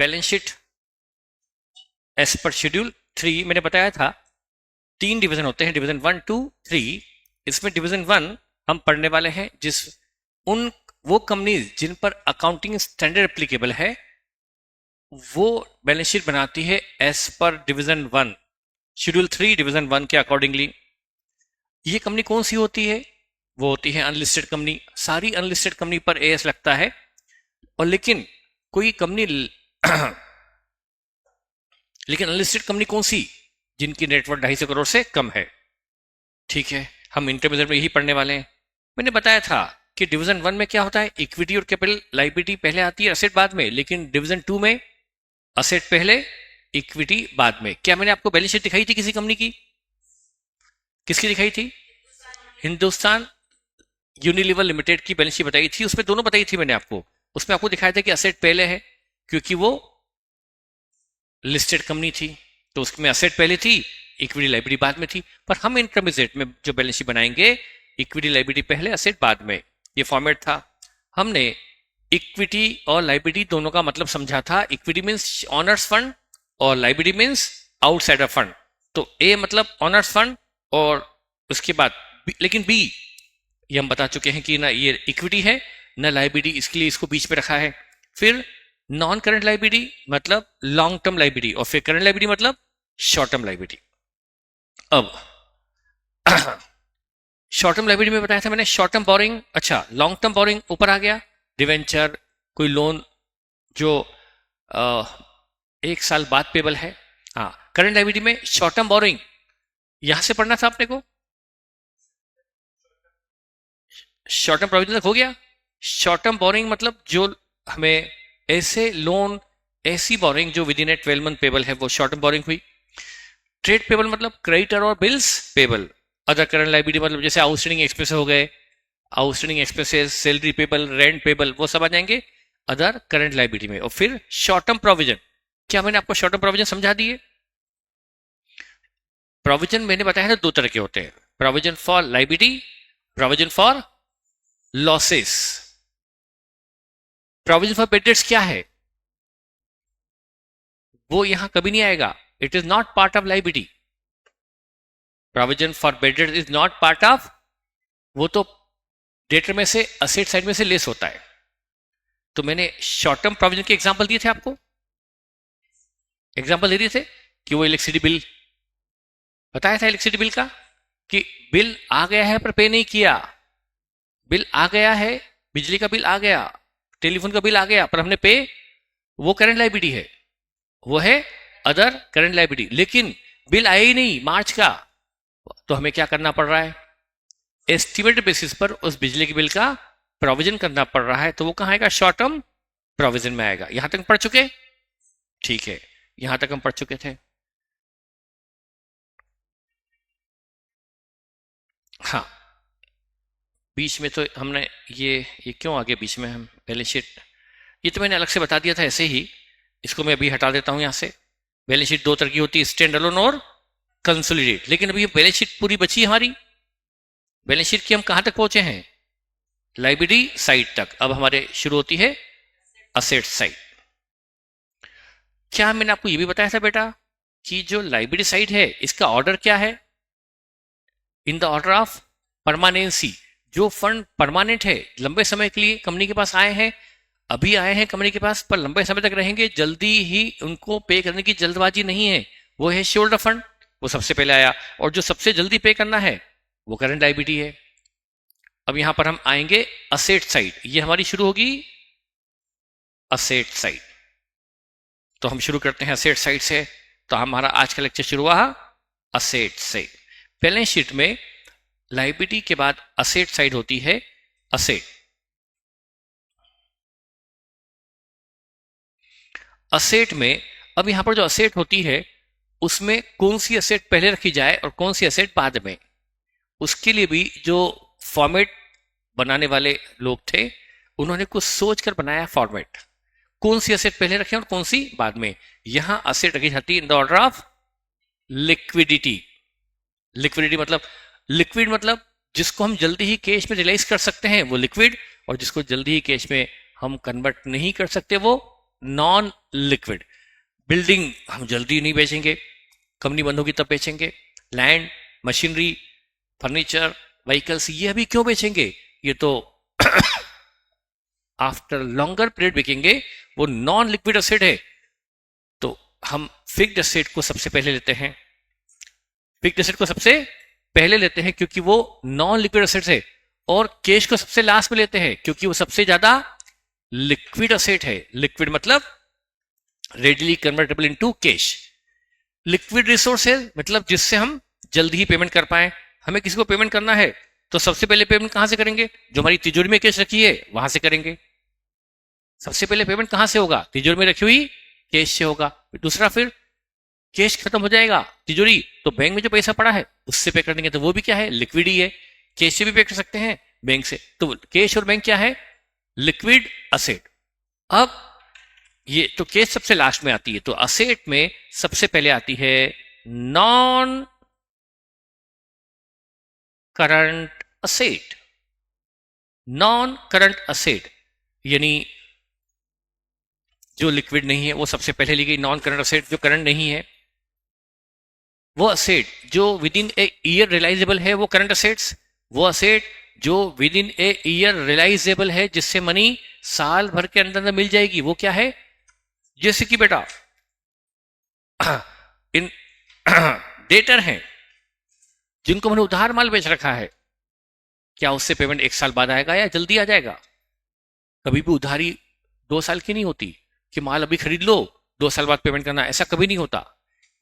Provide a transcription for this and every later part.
Balance sheet as per schedule 3 मैंने बताया था 3 डिवीजन होते हैं, डिवीजन 1, 2, 3। इसमें डिवीजन 1 हम पढ़ने वाले हैं वो कंपनीज जिन पर अकाउंटिंग स्टैंडर्ड एप्लीकेबल है वो बैलेंस शीट बनाती है as per division 1 schedule 3 division 1 के अकॉर्डिंगली। ये कंपनी कौन सी होती है? वो होती है अनलिस्टेड कंपनी। सारी अनलिस्टेड कंपनी पर एएस लगता है। और लेकिन कोई कंपनी लेकिन अनलिस्टेड कंपनी कौन सी? जिनकी नेटवर्थ 250 करोड़ से कम है। ठीक है, हम इंटरमीडिएट में यही पढ़ने वाले हैं। मैंने बताया था कि डिवीजन 1 में क्या होता है, इक्विटी और कैपिटल लायबिलिटी पहले आती है, असेट बाद में। लेकिन डिवीजन 2 में असेट पहले, इक्विटी बाद में। क्या मैंने आपको बैलेंस शीट दिखाई थी किसी कंपनी की? किसकी दिखाई थी? हिंदुस्तान यूनिलीवर लिमिटेड की बैलेंस शीट बताई थी। उसमें दोनों बताई थी मैंने आपको। उसमें आपको दिखाया था कि असेट पहले है क्योंकि वो लिस्टेड कंपनी थी, तो उसमें असेट पहले थी, इक्विटी लायबिलिटी बाद में थी। पर हम इंटरमीडिएट में जो बैलेंस शीट बनाएंगे, इक्विटी लायबिलिटी पहले, असेट बाद में, ये फॉर्मेट था। हमने इक्विटी और लायबिलिटी दोनों का मतलब समझा था। इक्विटी मींस ऑनर्स फंड और लायबिलिटी मींस आउटसाइडर फंड। तो ए मतलब ऑनर्स फंड और उसके बाद लेकिन बी ये हम बता चुके हैं कि ना ये इक्विटी है ना लायबिलिटी, इसके लिए इसको बीच में रखा है। फिर नॉन करंट लायबिलिटी मतलब लॉन्ग टर्म लायबिलिटी, और फिर करंट लायबिलिटी मतलब शॉर्ट टर्म लायबिलिटी। अब शॉर्ट टर्म लायबिलिटी में बताया था मैंने शॉर्ट टर्म बोरिंग। अच्छा, लॉन्ग टर्म बोरिंग ऊपर आ गया, डिवेंचर, कोई लोन जो 1 साल बाद पेबल है। हाँ, करंट लायबिलिटी में शॉर्ट टर्म बोरिंग यहां से पढ़ना था अपने को। शॉर्ट टर्म प्रोविजन तक हो गया। शॉर्ट टर्म बोरिंग मतलब जो हमें ऐसे लोन, ऐसी बोरिंग जो विद इन ए 12 मंथ पेबल है, वो शॉर्ट टर्म बोरिंग हुई। ट्रेड पेबल मतलब क्रेडिटर और bills payable. Other current liability मतलब जैसे आउटस्टैंडिंग एक्सपेंसेस हो गए, outstanding expenses, salary payable, rent payable, वो सब आ जाएंगे अदर करंट लायबिलिटी में। और फिर शॉर्ट टर्म प्रोविजन। क्या मैंने आपको शॉर्ट टर्म प्रोविजन समझा दिए? प्रोविजन मैंने बताया था 2 तरह के होते हैं, provision for liability, provision for losses. Provision for bad debts क्या है? वो यहां कभी नहीं आएगा। It is not part of liability. Provision for bad debts is not part of, वो तो डेटर में से, असेट साइड में से लेस होता है। तो मैंने शॉर्ट टर्म प्रोविजन के एग्जांपल दिए थे आपको, एग्जांपल दे दिए थे कि वो इलेक्ट्रिसिटी बिल बताया था, इलेक्ट्रिसिटी बिल का कि बिल आ गया है पर पे नहीं किया। बिल आ गया है, बिजली का बिल आ गया, टेलीफोन का बिल आ गया, पर हमने पे, वो करंट लायबिलिटी है, वो है अदर करंट लायबिलिटी। लेकिन बिल आया ही नहीं मार्च का, तो हमें क्या करना पड़ रहा है? एस्टिमेटेड बेसिस पर उस बिजली के बिल का प्रोविजन करना पड़ रहा है। तो वो कहां आएगा? शॉर्ट टर्म प्रोविजन में आएगा। यहां तक पढ़ चुके? ठीक है, यहां तक हम पढ़ चुके थे। हाँ, बीच में तो हमने ये क्यों आगे बीच में हम बैलेंस शीट, ये तो मैंने अलग से बता दिया था ऐसे ही। इसको मैं अभी हटा देता हूं यहां से। बैलेंस शीट 2 तरह की होती है, स्टैंड अलोन और कंसोलिडेट। लेकिन अभी बैलेंस शीट पूरी बची है हमारी। बैलेंस शीट की हम कहां तक पहुंचे हैं? लायबिलिटी साइड तक। अब हमारे शुरू होती है असेट साइड। क्या मैंने आपको यह भी बताया था बेटा कि जो लायबिलिटी साइड है इसका ऑर्डर क्या है? In the order of permanency. जो फंड परमानेंट है, लंबे समय के लिए कंपनी के पास आए हैं, अभी आए हैं कंपनी के पास, पर लंबे समय तक रहेंगे, जल्दी ही उनको पे करने की जल्दबाजी नहीं है, वो है शोल्डर फंड, वो सबसे पहले आया। और जो सबसे जल्दी पे करना है वो करंट लायबिलिटी है। अब यहां पर हम आएंगे असेट साइड। ये हमारी शुरू होगी असेट साइड। तो हम शुरू करते हैं असेट साइड से। तो हमारा आज का लेक्चर शुरू हुआ असेट से। बैलेंस शीट में लायबिलिटी के बाद असेट साइड होती है असेट। असेट में अब यहां पर जो असेट होती है उसमें कौन सी असेट पहले रखी जाए और कौन सी असेट बाद में, उसके लिए भी जो फॉर्मेट बनाने वाले लोग थे उन्होंने कुछ सोचकर बनाया फॉर्मेट। कौन सी असेट पहले रखें और कौन सी बाद में। यहां असेट रखी जाती है in the order of liquidity. Liquidity मतलब, लिक्विड मतलब जिसको हम जल्दी ही कैश में रियलाइज कर सकते हैं वो लिक्विड, और जिसको जल्दी ही कैश में हम कन्वर्ट नहीं कर सकते वो नॉन लिक्विड। बिल्डिंग हम जल्दी नहीं बेचेंगे, कंपनी बंद होगी तब बेचेंगे। लैंड, मशीनरी, फर्नीचर, व्हीकल्स, ये अभी क्यों बेचेंगे? ये तो आफ्टर लॉन्गर पीरियड बिकेंगे, वो नॉन लिक्विड एसेट है। तो हम फिक्स्ड एसेट को सबसे पहले लेते हैं, फिक्स्ड एसेट को सबसे पहले लेते हैं क्योंकि वो नॉन लिक्विड एसेट है, और कैश को सबसे लास्ट में लेते हैं क्योंकि वो सबसे ज्यादा लिक्विड एसेट है। लिक्विड मतलब readily convertible into cash. Liquid resource है मतलब जिससे हम जल्दी ही पेमेंट कर पाए। हमें किसी को पेमेंट करना है तो सबसे पहले पेमेंट कहां से करेंगे? जो हमारी तिजोरी में कैश रखी है वहां से करेंगे। सबसे पहले पेमेंट कहां से होगा? तिजोरी में रखी हुई कैश से होगा। दूसरा, फिर कैश खत्म हो जाएगा तिजोरी, तो बैंक में जो पैसा पड़ा है उससे पे कर देंगे, तो वो भी क्या है? लिक्विड ही है। कैश से भी पे कर सकते हैं, बैंक से। तो कैश और बैंक क्या है? Liquid asset. अब ये तो कैश सबसे लास्ट में आती है, तो असेट में सबसे पहले आती है non current asset. Non current asset यानी जो लिक्विड नहीं है वो सबसे पहले ली गई। नॉन करंट असेट जो करंट नहीं है, वो असेट जो within a year realizable है वो करंट असेट्स। वो असेट जो within a year realizable है, जिससे मनी साल भर के अंदर मिल जाएगी, वो क्या है? जैसे कि बेटा इन डेटर हैं जिनको मैंने उधार माल बेच रखा है, क्या उससे पेमेंट 1 साल बाद आएगा या जल्दी आ जाएगा? कभी भी उधारी 2 साल की नहीं होती कि माल अभी खरीद लो 2 साल बाद पेमेंट करना, ऐसा कभी नहीं होता।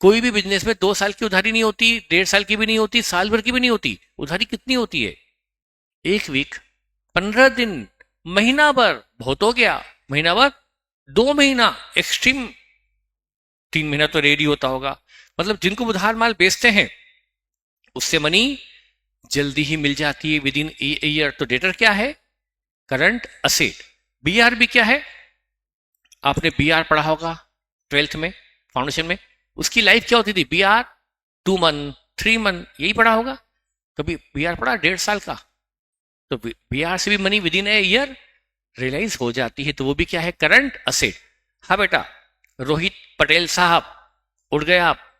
कोई भी बिजनेस में 2 साल की उधारी नहीं होती, 1.5 साल की भी नहीं होती, साल भर की भी नहीं होती। उधारी कितनी होती है? 1 वीक, 15 दिन, महीना भर बहुत हो गया, महीना भर, 2 महीना एक्सट्रीम, 3 महीना तो रेडी होता होगा। मतलब जिनको उधार माल बेचते हैं उससे मनी जल्दी ही मिल जाती है विद इन ईयर। तो डेटर क्या है? Current asset. बीआरबी क्या है? आपने बीआर पढ़ा होगा 12th में, फाउंडेशन में। उसकी लाइफ क्या होती थी? बीआर 2 मंथ, 3 मंथ, यही पढ़ा होगा। कभी बीआर पढ़ा 1.5 साल का? तो बीआर से भी money within a year realize हो जाती है, तो वो भी क्या है? Current asset. हाँ बेटा, रोहित पटेल साहब उड़ गए आप,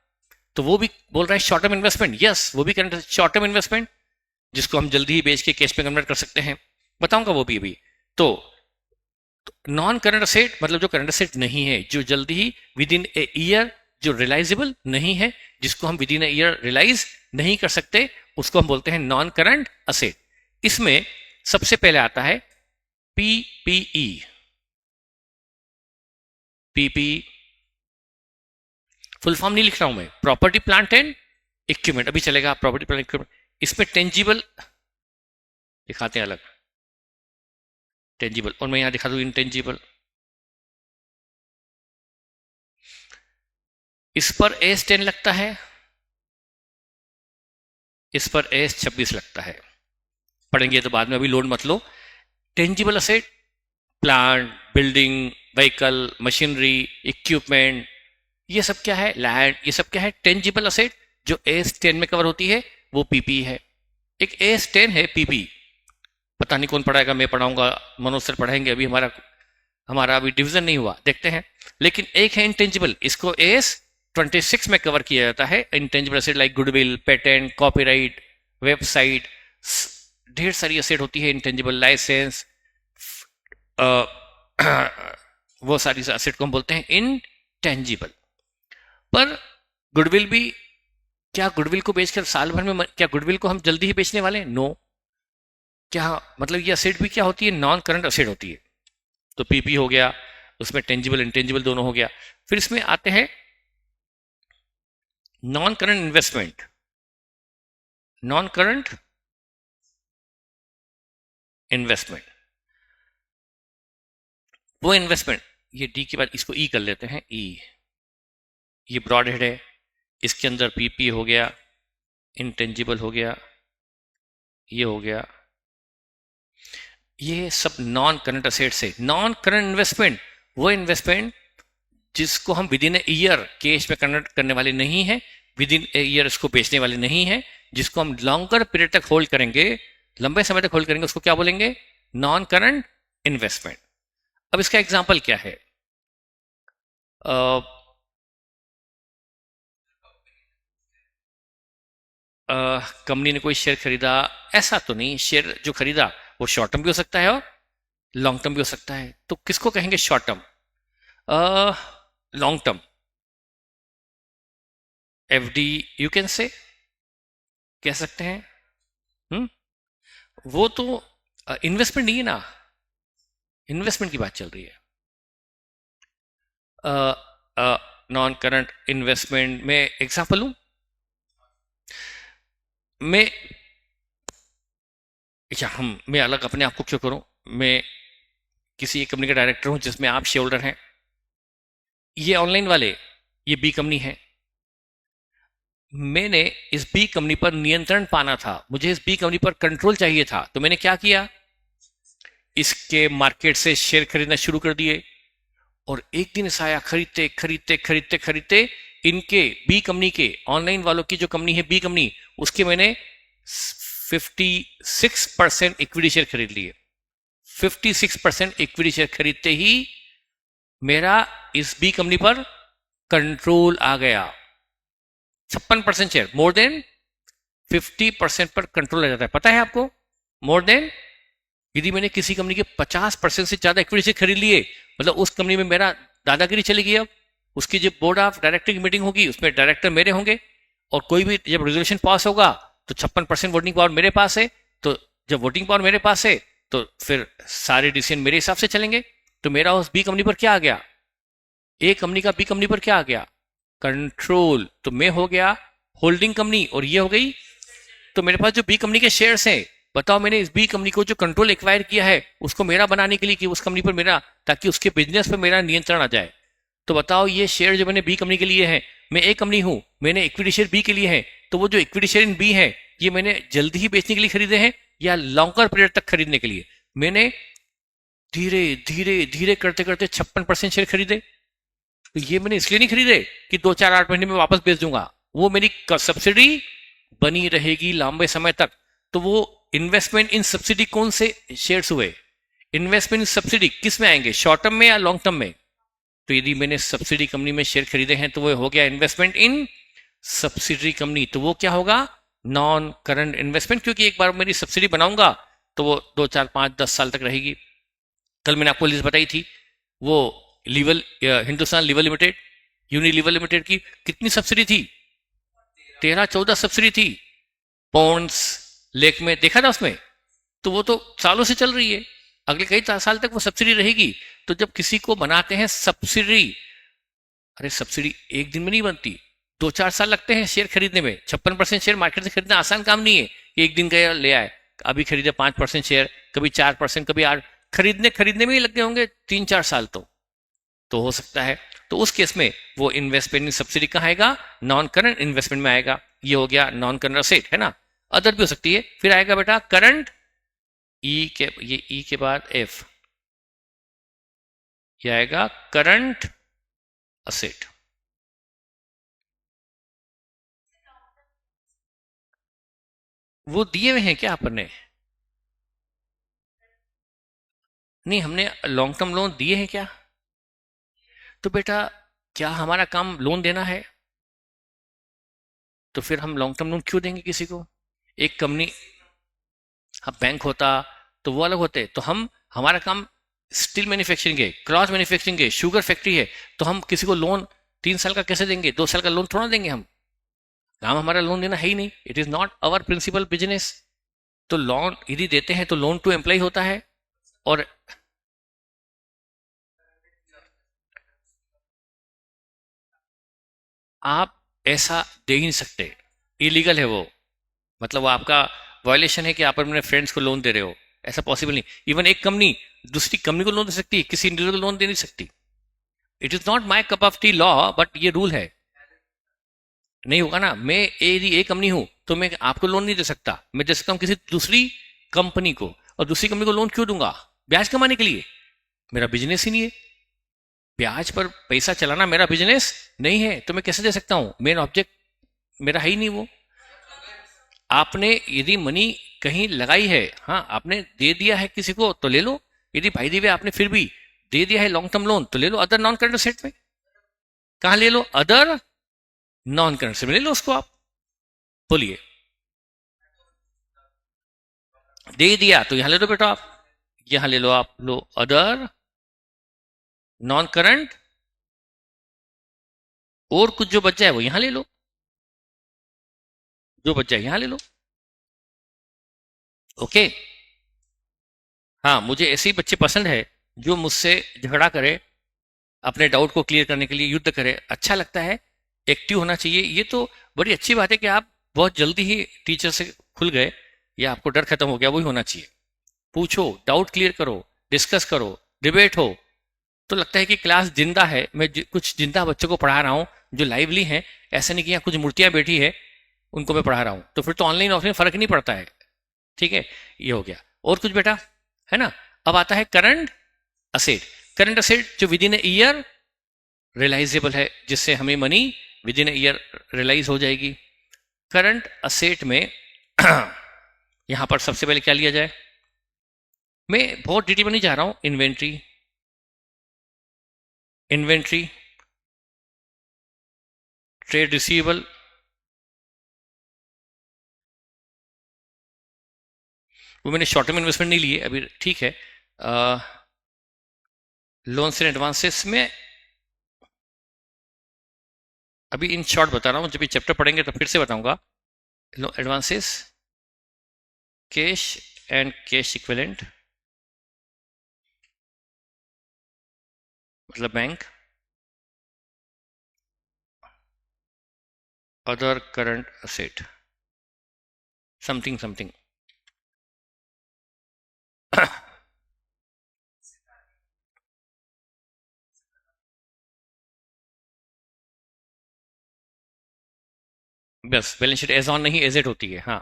तो वो भी बोल रहा है शॉर्ट टर्म इन्वेस्टमेंट। यस, वो भी करंट शॉर्ट टर्म इन्वेस्टमेंट, जिसको हम जल्दी ही बेच के कैश में कन्वर्ट कर सकते हैं। बताऊंगा वो भी अभी। तो नॉन करंट असेट मतलब जो करंट असेट नहीं है, जो जल्दी ही विद इन ए ईयर जो रियलाइजेबल नहीं है, जिसको हम within a year realize नहीं कर सकते, उसको हम बोलते हैं नॉन करंट असेट। इसमें सबसे पहले आता है पीपीई। पीपीई फुल फॉर्म नहीं लिख रहा हूं मैं, प्रॉपर्टी प्लांट एंड इक्विपमेंट, अभी चलेगा प्रॉपर्टी प्लांट इक्विपमेंट। इसमें टेंजिबल दिखाते हैं अलग, टेंजिबल, और मैं यहां दिखा दूं इनटेंजिबल। इस पर S10 लगता है, इस पर S26 लगता है। पढ़ेंगे तो बाद में, अभी लोड मत लो। Tangible asset, plant, building, vehicle, machinery, equipment, ये सब क्या है? लैंड, ये सब क्या है? Tangible asset. जो S10 में कवर होती है वो पीपी है। एक S10 है पीपी, पता नहीं कौन पढ़ाएगा, मैं पढ़ाऊंगा, मनोज सर पढ़ाएंगे। अभी हमारा अभी डिवीजन नहीं हुआ, देखते हैं। लेकिन एक है इंटेंजिबल, इसको S26 में कवर किया जाता है। Intangible asset like goodwill, patent, copyright, website, ढेर सारी एसेट होती है इंटेंजिबल, लाइसेंस, वो सारी एसेट को हम बोलते हैं इंटेंजिबल। पर गुडविल भी, क्या गुडविल को बेचकर साल भर में, क्या गुडविल को हम जल्दी ही बेचने वाले हैं? नो। क्या मतलब ये एसेट भी क्या होती है? नॉन करंट एसेट होती है। तो पीपी हो गया, उसमें टेंजिबल इंटेंजिबल दोनों हो गया। फिर इसमें आते हैं non current investment. Non current investment, वो इन्वेस्टमेंट, ये डी के बाद इसको ई कर लेते हैं, ई, ये ब्रॉड हेड है, इसके अंदर पीपी हो गया, इंटेंजिबल हो गया, ये हो गया, ये सब नॉन करंट असेट्स है। नॉन करंट इन्वेस्टमेंट वो इन्वेस्टमेंट जिसको हम within a year cash में कन्वर्ट करने वाले नहीं है, विद इन ए ईयर इसको बेचने वाले नहीं है, जिसको हम लॉन्गर पीरियड तक होल्ड करेंगे, लंबे समय तक होल्ड करेंगे, उसको क्या बोलेंगे? Non current investment. अब इसका एग्जाम्पल क्या है? कंपनी ने कोई शेयर खरीदा, ऐसा तो नहीं, शेयर जो खरीदा वो शॉर्ट टर्म भी हो सकता है और लॉन्ग टर्म भी हो सकता है, तो किसको कहेंगे short term? Long term, FD you can say, कह सकते हैं। हम्म वो तो इन्वेस्टमेंट नहीं है ना, इन्वेस्टमेंट की बात चल रही है। नॉन करंट इन्वेस्टमेंट में एग्जाम्पल लूं मैं, या मैं अलग अपने आप को क्यों करूं? मैं किसी एक कंपनी का डायरेक्टर हूं जिसमें आप शेयर होल्डर हैं, ये ऑनलाइन वाले, ये बी कंपनी है। मैंने इस बी कंपनी पर नियंत्रण पाना था, मुझे इस बी कंपनी पर कंट्रोल चाहिए था, तो मैंने क्या किया, इसके मार्केट से शेयर खरीदना शुरू कर दिए। और एक दिन ऐसा आया, खरीदते खरीदते खरीदते खरीदते इनके बी कंपनी के, ऑनलाइन वालों की जो कंपनी है बी कंपनी, उसके मैंने 56% इक्विटी शेयर खरीद लिए। 56% इक्विटी शेयर खरीदते ही मेरा इस बी कंपनी पर कंट्रोल आ गया। 56% शेयर, मोर देन 50% पर कंट्रोल आ जाता है, पता है आपको? मोर देन, यदि मैंने किसी कंपनी के 50% से ज्यादा इक्विटी शेयर खरीद लिए, मतलब उस कंपनी में मेरा दादागिरी चली गई। अब उसकी जब बोर्ड ऑफ डायरेक्टर की मीटिंग होगी उसमें डायरेक्टर मेरे होंगे, और कोई भी जब रेजोल्यूशन पास होगा तो 56% वोटिंग पावर मेरे पास है। तो जब वोटिंग पावर मेरे पास है तो फिर सारे डिसीजन मेरे हिसाब से चलेंगे। तो मेरा उस बी कंपनी पर क्या आ गया, ए कंपनी का बी कंपनी पर क्या आ गया, कंट्रोल। तो मैं हो गया होल्डिंग कंपनी और ये हो गई, तो मेरे पास जो बी कंपनी के शेयर्स हैं, बताओ मैंने इस बी कंपनी को जो कंट्रोल एक्वायर किया है उसको मेरा बनाने के लिए, कि उस कंपनी पर मेरा, ताकि उसके बिजनेस पर मेरा नियंत्रण आ जाए। तो बताओ ये शेयर जो मैंने बी कंपनी के लिए है, मैं एक कंपनी हूं, मैंने इक्विटी शेयर बी के लिए है, तो वो जो इक्विटी शेयर इन बी है ये मैंने जल्दी ही बेचने के लिए खरीदे हैं या लॉन्गर पीरियड तक खरीदने के लिए? मैंने धीरे धीरे धीरे करते करते 56% शेयर खरीदे। तो ये मैंने इसलिए नहीं खरीदे कि 2 4 8 महीने में वापस बेच दूंगा, वो मेरी सब्सिडी बनी रहेगी लंबे समय तक। तो वो इन्वेस्टमेंट इन सब्सिडी कौन से शेयर्स हुए? इन्वेस्टमेंट इन सब्सिडी किस में आएंगे, शॉर्ट टर्म में या लॉन्ग टर्म में? तो यदि मैंने सब्सिडी कंपनी में शेयर खरीदे हैं तो वो हो गया इन्वेस्टमेंट इन सब्सिडरी कंपनी। तो वो क्या होगा, नॉन करंट इन्वेस्टमेंट, क्योंकि एक बार मेरी सब्सिडी बनाऊंगा तो वो 2 4 5 10 साल तक रहेगी। कल मैंने आपको लिस्ट बताई थी, वो लीवल, Hindustan lever limited, Unilever limited की कितनी सब्सिडी थी, 13 14 सब्सिडी थी। पॉन्ड्स लेक में देखा था उसमें, तो वो तो सालों से चल रही है, अगले कई साल तक वो सब्सिडी रहेगी। तो जब किसी को बनाते हैं सब्सिडी, अरे सब्सिडी एक दिन में नहीं बनती, 2 4 साल लगते हैं शेयर खरीदने में। 56% शेयर मार्केट से खरीदना आसान काम नहीं है, एक दिन गया ले आए, अभी खरीदे 5% शेयर, कभी 4%, कभी 8, खरीदने खरीदने में ही लग गए होंगे 3 4 साल। तो हो सकता है, तो उस केस में वो इन्वेस्टमेंट इन सब्सिडी कहाँ आएगा, नॉन करंट इन्वेस्टमेंट में आएगा। ये हो गया नॉन करंट असेट, है ना। अदर भी हो सकती है, फिर आएगा बेटा करंट, ई के, ये ई के बाद एफ, ये आएगा करंट असेट। वो दिए हुए हैं क्या आपने? नहीं, हमने लॉन्ग टर्म लोन दिए हैं क्या? तो बेटा क्या हमारा काम लोन देना है? तो फिर हम लॉन्ग टर्म लोन क्यों देंगे किसी को? एक कंपनी, हाँ बैंक होता तो वो अलग होते, तो हम, हमारा काम स्टील मैन्युफैक्चरिंग है, क्रॉस मैन्युफैक्चरिंग है, शुगर फैक्ट्री है, तो हम किसी को लोन 3 साल का कैसे देंगे, 2 साल का लोन थोड़ा देंगे हम, काम हमारा लोन देना है ही नहीं, it is not our principal business. तो लोन यदि देते हैं तो लोन टू एम्प्लॉय होता है, और आप ऐसा दे ही नहीं सकते, इलीगल है वो, मतलब वो आपका वायलेशन है कि आप अपने फ्रेंड्स को लोन दे रहे हो, ऐसा पॉसिबल नहीं। इवन एक कंपनी दूसरी कंपनी को लोन दे सकती है, किसी इंडिविजुअल को लोन दे नहीं सकती। It is not my cup of T law, but ये रूल है, नहीं होगा ना। मैं यदि एक कंपनी हूं तो मैं आपको लोन नहीं दे सकता, मैं दे सकता हूं किसी दूसरी कंपनी को, और दूसरी कंपनी को लोन क्यों दूंगा, ब्याज कमाने के लिए, मेरा बिजनेस ही नहीं है, ब्याज पर पैसा चलाना मेरा बिजनेस नहीं है, तो मैं कैसे दे सकता हूं, मेन ऑब्जेक्ट मेरा है ही नहीं वो। आपने यदि मनी कहीं लगाई है, हाँ आपने दे दिया है किसी को तो ले लो, यदि भाई दिवे आपने फिर भी दे दिया है लॉन्ग टर्म लोन तो ले लो अदर नॉन करंट असेट में। कहां ले लो? अदर नॉन करंट से ले लो उसको आप। बोलिए। दे दिया तो यहां ले लो बेटा आप, यहां ले लो आप, लो अदर नॉन करंट, और कुछ जो बच जाए वो यहां ले लो, जो बच जाए यहां ले लो। ओके। हाँ, मुझे ऐसे ही बच्चे पसंद है जो मुझसे झगड़ा करे, अपने डाउट को क्लियर करने के लिए युद्ध करे, अच्छा लगता है, एक्टिव होना चाहिए। ये तो बड़ी अच्छी बात है कि आप बहुत जल्दी ही टीचर से खुल गए, या आपको डर खत्म हो गया, वही होना चाहिए। पूछो, डाउट क्लियर करो, डिस्कस करो, डिबेट हो, तो लगता है कि क्लास जिंदा है। मैं कुछ जिंदा बच्चों को पढ़ा रहा हूँ जो लाइवली हैं, ऐसा नहीं कि यहाँ कुछ मूर्तियां बैठी है उनको मैं पढ़ा रहा हूँ। तो फिर तो ऑनलाइन ऑफलाइन फर्क नहीं पड़ता है। ठीक है, ये हो गया। और कुछ बेटा है ना? अब आता है करंट असेट। करंट असेट जो within a year realizable है, जिससे हमें money within a year realize हो जाएगी। करंट असेट में यहां पर सबसे पहले क्या लिया जाए? मैं बहुत डिटेल में नहीं जा रहा हूं। इन्वेंट्री, इन्वेंट्री, ट्रेड रिसीवेबल, वो मैंने शॉर्ट टर्म इन्वेस्टमेंट नहीं लिए अभी, ठीक है। लोन्स एंड एडवांसेस में अभी इन शॉर्ट बता रहा हूं, जब ये चैप्टर पढ़ेंगे तो फिर से बताऊंगा। Advances, cash and cash equivalent, मतलब bank, other current asset, something something. बस बैलेंस शीट एज ऑन नहीं एज इट होती है। हाँ,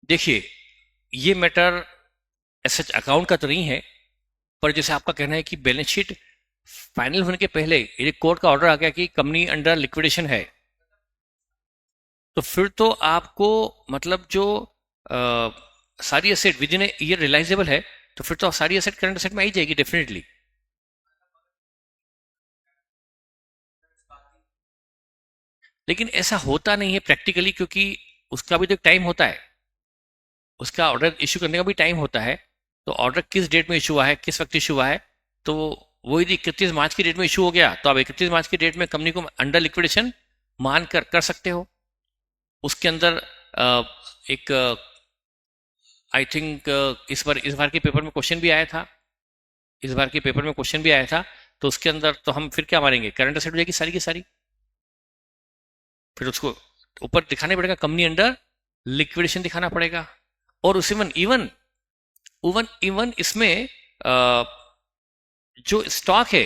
देखिए, ये मैटर एसएच अकाउंट का तो नहीं है, पर जैसे आपका कहना है कि बैलेंस शीट फाइनल होने के पहले ये कोर्ट का ऑर्डर आ गया कि कंपनी अंडर लिक्विडेशन है, तो फिर तो आपको मतलब जो सारी asset within year realizable है, तो फिर तो सारी एसेट करंट एसेट में आई जाएगी डेफिनेटली। लेकिन ऐसा होता नहीं है प्रैक्टिकली, क्योंकि उसका भी तो एक टाइम होता है, उसका ऑर्डर इशू करने का भी टाइम होता है। तो ऑर्डर किस डेट में इशू हुआ है, किस वक्त इशू हुआ है, तो वो यदि 31 मार्च की डेट में इशू हो गया, तो आप 31 मार्च की डेट में कंपनी को अंडर लिक्विडेशन मान कर सकते हो। उसके अंदर एक आई थिंक इस बार के पेपर में क्वेश्चन भी आया था, इस बार के पेपर में क्वेश्चन भी आया था, तो उसके अंदर तो हम फिर क्या मारेंगे? करंट असेट हो जाएगी सारी की सारी। फिर उसको ऊपर दिखाना पड़ेगा कंपनी अंडर लिक्विडेशन दिखाना पड़ेगा। और उस इवन इवन इवन इवन इसमें जो स्टॉक है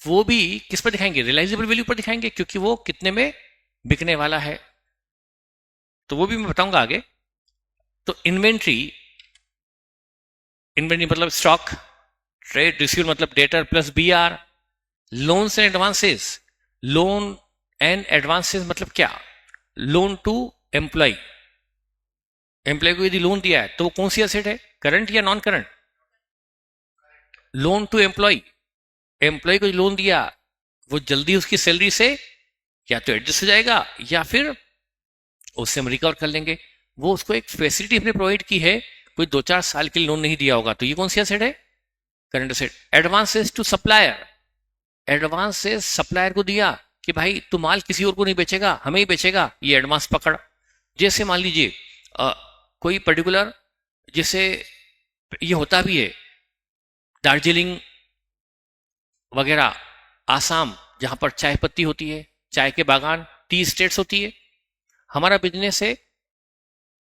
वो भी किस पर दिखाएंगे? रियलाइजेबल वैल्यू पर दिखाएंगे, क्योंकि वो कितने में बिकने वाला है, तो वो भी मैं बताऊंगा आगे। तो इन्वेंट्री, इन्वेंट्री मतलब स्टॉक, ट्रेड रिसीव मतलब debtor plus B R, loans and advances, loan and advances मतलब क्या? लोन टू एम्प्लॉय, एम्प्लॉय को यदि लोन दिया है तो वो कौन सी एसेट है? करंट या non current? Loan to employee, employee को लोन दिया, वो जल्दी उसकी सैलरी से या तो एडजस्ट हो जाएगा या फिर उससे हम रिकवर कर लेंगे। वो उसको एक फैसिलिटी हमने प्रोवाइड की है, कोई 2-4 साल के लिए लोन नहीं दिया होगा, तो ये कौन सी एसेट है? Current asset. Advances to supplier, advances supplier को दिया कि भाई तू माल किसी और को नहीं बेचेगा, हमें ही बेचेगा, ये एडवांस पकड़। जैसे मान लीजिए कोई पर्टिकुलर, जैसे ये होता भी है दार्जिलिंग वगैरह, आसाम, जहां पर चाय पत्ती होती है, चाय के बागान, टी स्टेट्स होती है। हमारा बिजनेस है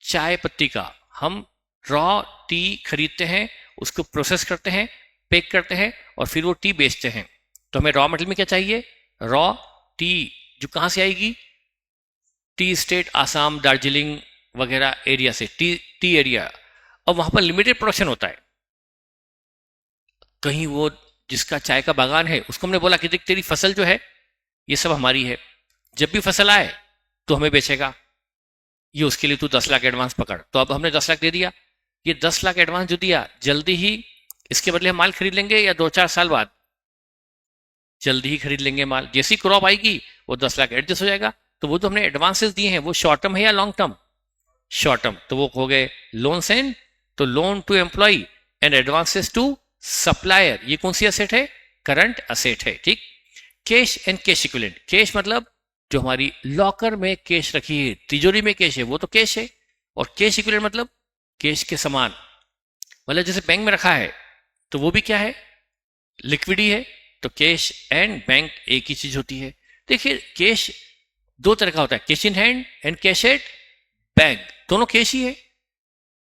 चाय पत्ती का, हम रॉ टी खरीदते हैं, उसको प्रोसेस करते हैं, पैक करते हैं और फिर वो टी बेचते हैं। तो हमें रॉ मटेरियल में क्या चाहिए, रॉ टी, जो कहां से आएगी, टी स्टेट, आसाम, दार्जिलिंग वगैरह एरिया से, टी टी एरिया। अब वहां पर लिमिटेड प्रोडक्शन होता है। कहीं वो जिसका चाय का बागान है उसको हमने बोला कि देख तेरी फसल जो है ये सब हमारी है, जब भी फसल आए तो हमें बेचेगा, ये उसके लिए तू 10 लाख एडवांस पकड़। तो अब हमने 10 लाख दे दिया, ये 10 लाख एडवांस जो दिया, जल्दी ही इसके बदले हम माल खरीद लेंगे या 2-4 साल बाद, जल्दी ही खरीद लेंगे माल, जैसी क्रॉप आएगी वो 10 लाख एडजस्ट हो जाएगा। तो वो जो हमने एडवांसेस दिए हैं वो शॉर्ट टर्म है या लॉन्ग टर्म, शॉर्ट टर्म, तो वो हो गए लोन्स एंड, तो loan to employee and advances to supplier, ये कौन सी असेट है, करंट असेट है, ठीक। Cash and cash equivalent, cash मतलब जो हमारी लॉकर में कैश रखी है, तिजोरी में कैश है, वो तो कैश है, और कैश इक्विवेलेंट मतलब कैश के समान, मतलब जैसे बैंक में रखा है तो वो भी क्या है, लिक्विड ही है। तो कैश एंड बैंक एक ही चीज होती है। देखिए कैश दो तरह का होता है, cash in hand and cash at bank, दोनों कैश ही है।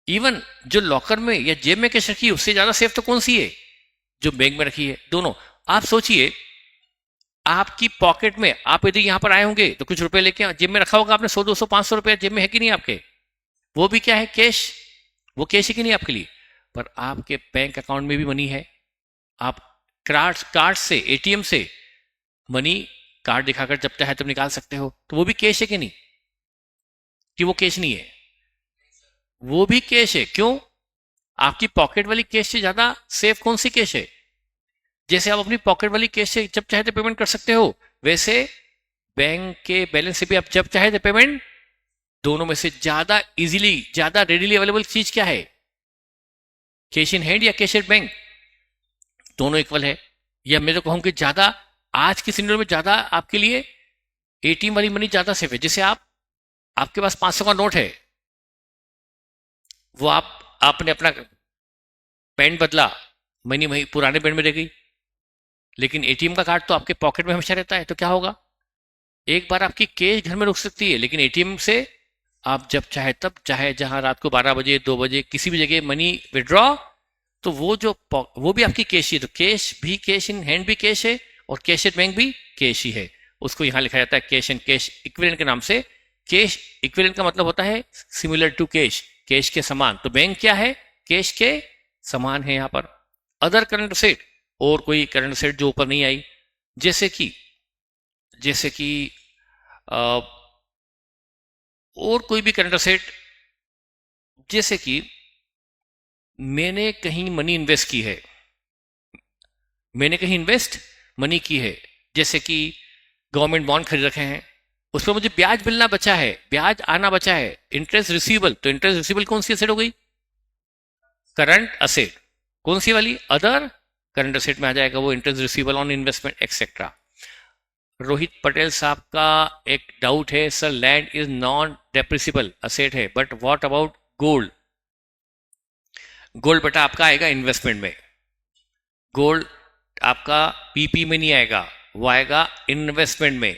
इवन जो लॉकर में या जेब में कैश रखी है उससे ज्यादा सेफ तो कौन सी है, जो बैंक में रखी है, दोनों। आप सोचिए आपकी पॉकेट में, आप यदि यहां पर आए होंगे तो कुछ रुपए लेके जेब में रखा होगा आपने, 100, 200, 500 रुपया जेब में है कि नहीं आपके, वो भी क्या है, कैश, वो कैश है कि नहीं आपके लिए। पर आपके बैंक अकाउंट में भी मनी है, आप कार्ड से, एटीएम से मनी, कार्ड दिखाकर जब चाहे तब निकाल सकते हो, तो वो भी कैश है कि नहीं, कि वो कैश नहीं है, वो भी कैश है। क्यों, आपकी पॉकेट वाली कैश से ज्यादा सेफ कौन सी कैश है। जैसे आप अपनी पॉकेट वाली कैश से जब चाहे तो पेमेंट कर सकते हो, वैसे बैंक के बैलेंस से भी आप जब चाहे तो पेमेंट, दोनों में से ज्यादा इजीली, ज्यादा रेडिली अवेलेबल चीज क्या है, कैश इन हैंड या कैश एट बैंक, दोनों इक्वल है। या मैं तो कहूं कि ज्यादा, आज की सिनेरियो में ज्यादा आपके लिए एटीएम वाली मनी ज्यादा सेफ है। जैसे आपके पास 500 का नोट है, वो आपने अपना पेन बदला, मनी वही पुराने पेन में रह गई, लेकिन एटीएम का कार्ड तो आपके पॉकेट में हमेशा रहता है, तो क्या होगा, एक बार आपकी कैश घर में रुक सकती है, लेकिन एटीएम से आप जब चाहे तब, चाहे जहां रात को 12 बजे 2 बजे किसी भी जगह मनी विड्रॉ, तो वो भी आपकी कैश ही है। तो कैश भी, कैश इन हैंड भी कैश है, और कैश एट बैंक भी कैश ही है। उसको यहां लिखा जाता है कैश एंड कैश इक्विवेलेंट के नाम से। कैश इक्विवेलेंट का मतलब होता है सिमिलर टू कैश, कैश के समान। तो बैंक क्या है, कैश के समान है। यहां पर अदर करंट असेट, और कोई करंट असेट जो ऊपर नहीं आई, जैसे कि और कोई भी करंट असेट, जैसे कि मैंने कहीं मनी इन्वेस्ट की है, मैंने कहीं इन्वेस्ट मनी की है, जैसे कि गवर्नमेंट बॉन्ड खरीद रखे हैं, उस पर मुझे ब्याज मिलना बचा है, ब्याज आना बचा है, इंटरेस्ट रिसीवेबल। तो इंटरेस्ट रिसीवेबल कौन सी असेट हो गई, करंट असेट। कौन सी वाली, अदर करंट असेट में आ जाएगा वो, interest receivable on investment etcetera. Rohit Patel साहब का एक डाउट है, sir land is non depreciable asset है, but what about gold. Gold बेटा आपका आएगा इन्वेस्टमेंट में, गोल्ड आपका पीपी में नहीं आएगा, वो आएगा इन्वेस्टमेंट में।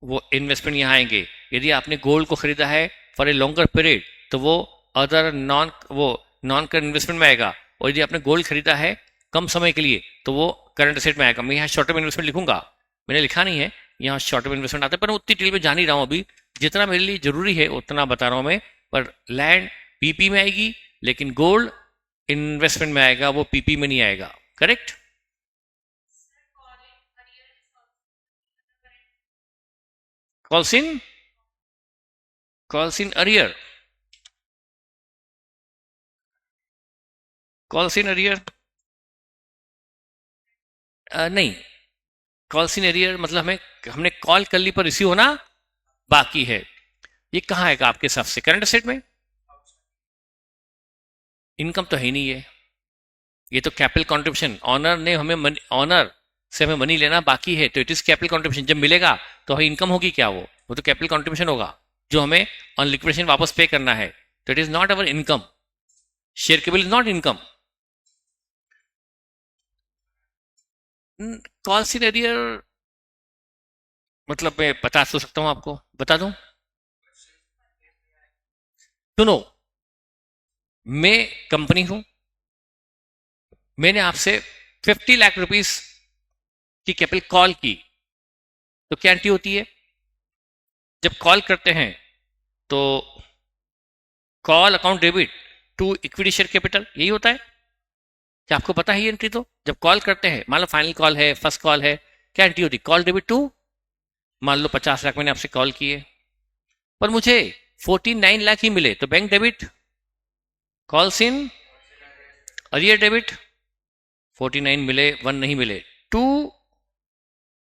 वो इन्वेस्टमेंट यहाँ आएंगे, यदि आपने गोल्ड को खरीदा है फॉर ए लॉन्गर पीरियड तो वो अदर नॉन करंट इन्वेस्टमेंट में आएगा, और यदि आपने गोल्ड खरीदा है कम समय के लिए तो वो करंट असेट में आएगा। मैं यहाँ शॉर्ट टर्म इन्वेस्टमेंट लिखूंगा, मैंने लिखा नहीं है, यहाँ शॉर्ट टर्म इन्वेस्टमेंट आता है, पर उतनी डिटेल में जा नहीं रहा हूँ अभी, जितना मेरे लिए जरूरी है उतना बता रहा हूँ मैं। पर लैंड पीपी में आएगी, लेकिन गोल्ड इन्वेस्टमेंट में आएगा, वो पीपी में नहीं आएगा। Correct. Calls in arrear, calls in arrear नहीं, कॉल्स इन अरियर मतलब हमने कॉल कर ली पर रिसीव होना बाकी है। ये कहाँ आएगा आपके हिसाब से, करंट असेट में, इनकम तो है ही नहीं है, ये तो कैपिटल कंट्रीब्यूशन, ऑनर से हमें मनी लेना बाकी है, तो इट इज कैपिटल कंट्रीब्यूशन। जब मिलेगा तो हमें इनकम होगी क्या, वो तो कैपिटल कंट्रीब्यूशन होगा जो हमें ऑन लिक्विडेशन वापस पे करना है, तो it is not our income, share cable is not income. Calls in arrear मतलब मैं बता तो सकता हूं, आपको बता दूं, सुनो, मैं कंपनी हूं, मैंने आपसे 50 लाख रुपीस कि कैपिटल कॉल की, तो क्या एंट्री होती है? जब कॉल करते हैं तो call account debit to equity share capital, यही होता है। क्या आपको पता है ये एंट्री? तो जब कॉल करते हैं, मान लो फाइनल कॉल है, फर्स्ट कॉल है, क्या एंट्री होती है? कॉल डेबिट टू, मान लो 50 लाख मैंने आपसे कॉल किए, पर मुझे 49 लाख ही मिले, तो bank debit, calls in, arrear debit, 49 मिले, 1 नहीं मिले, टू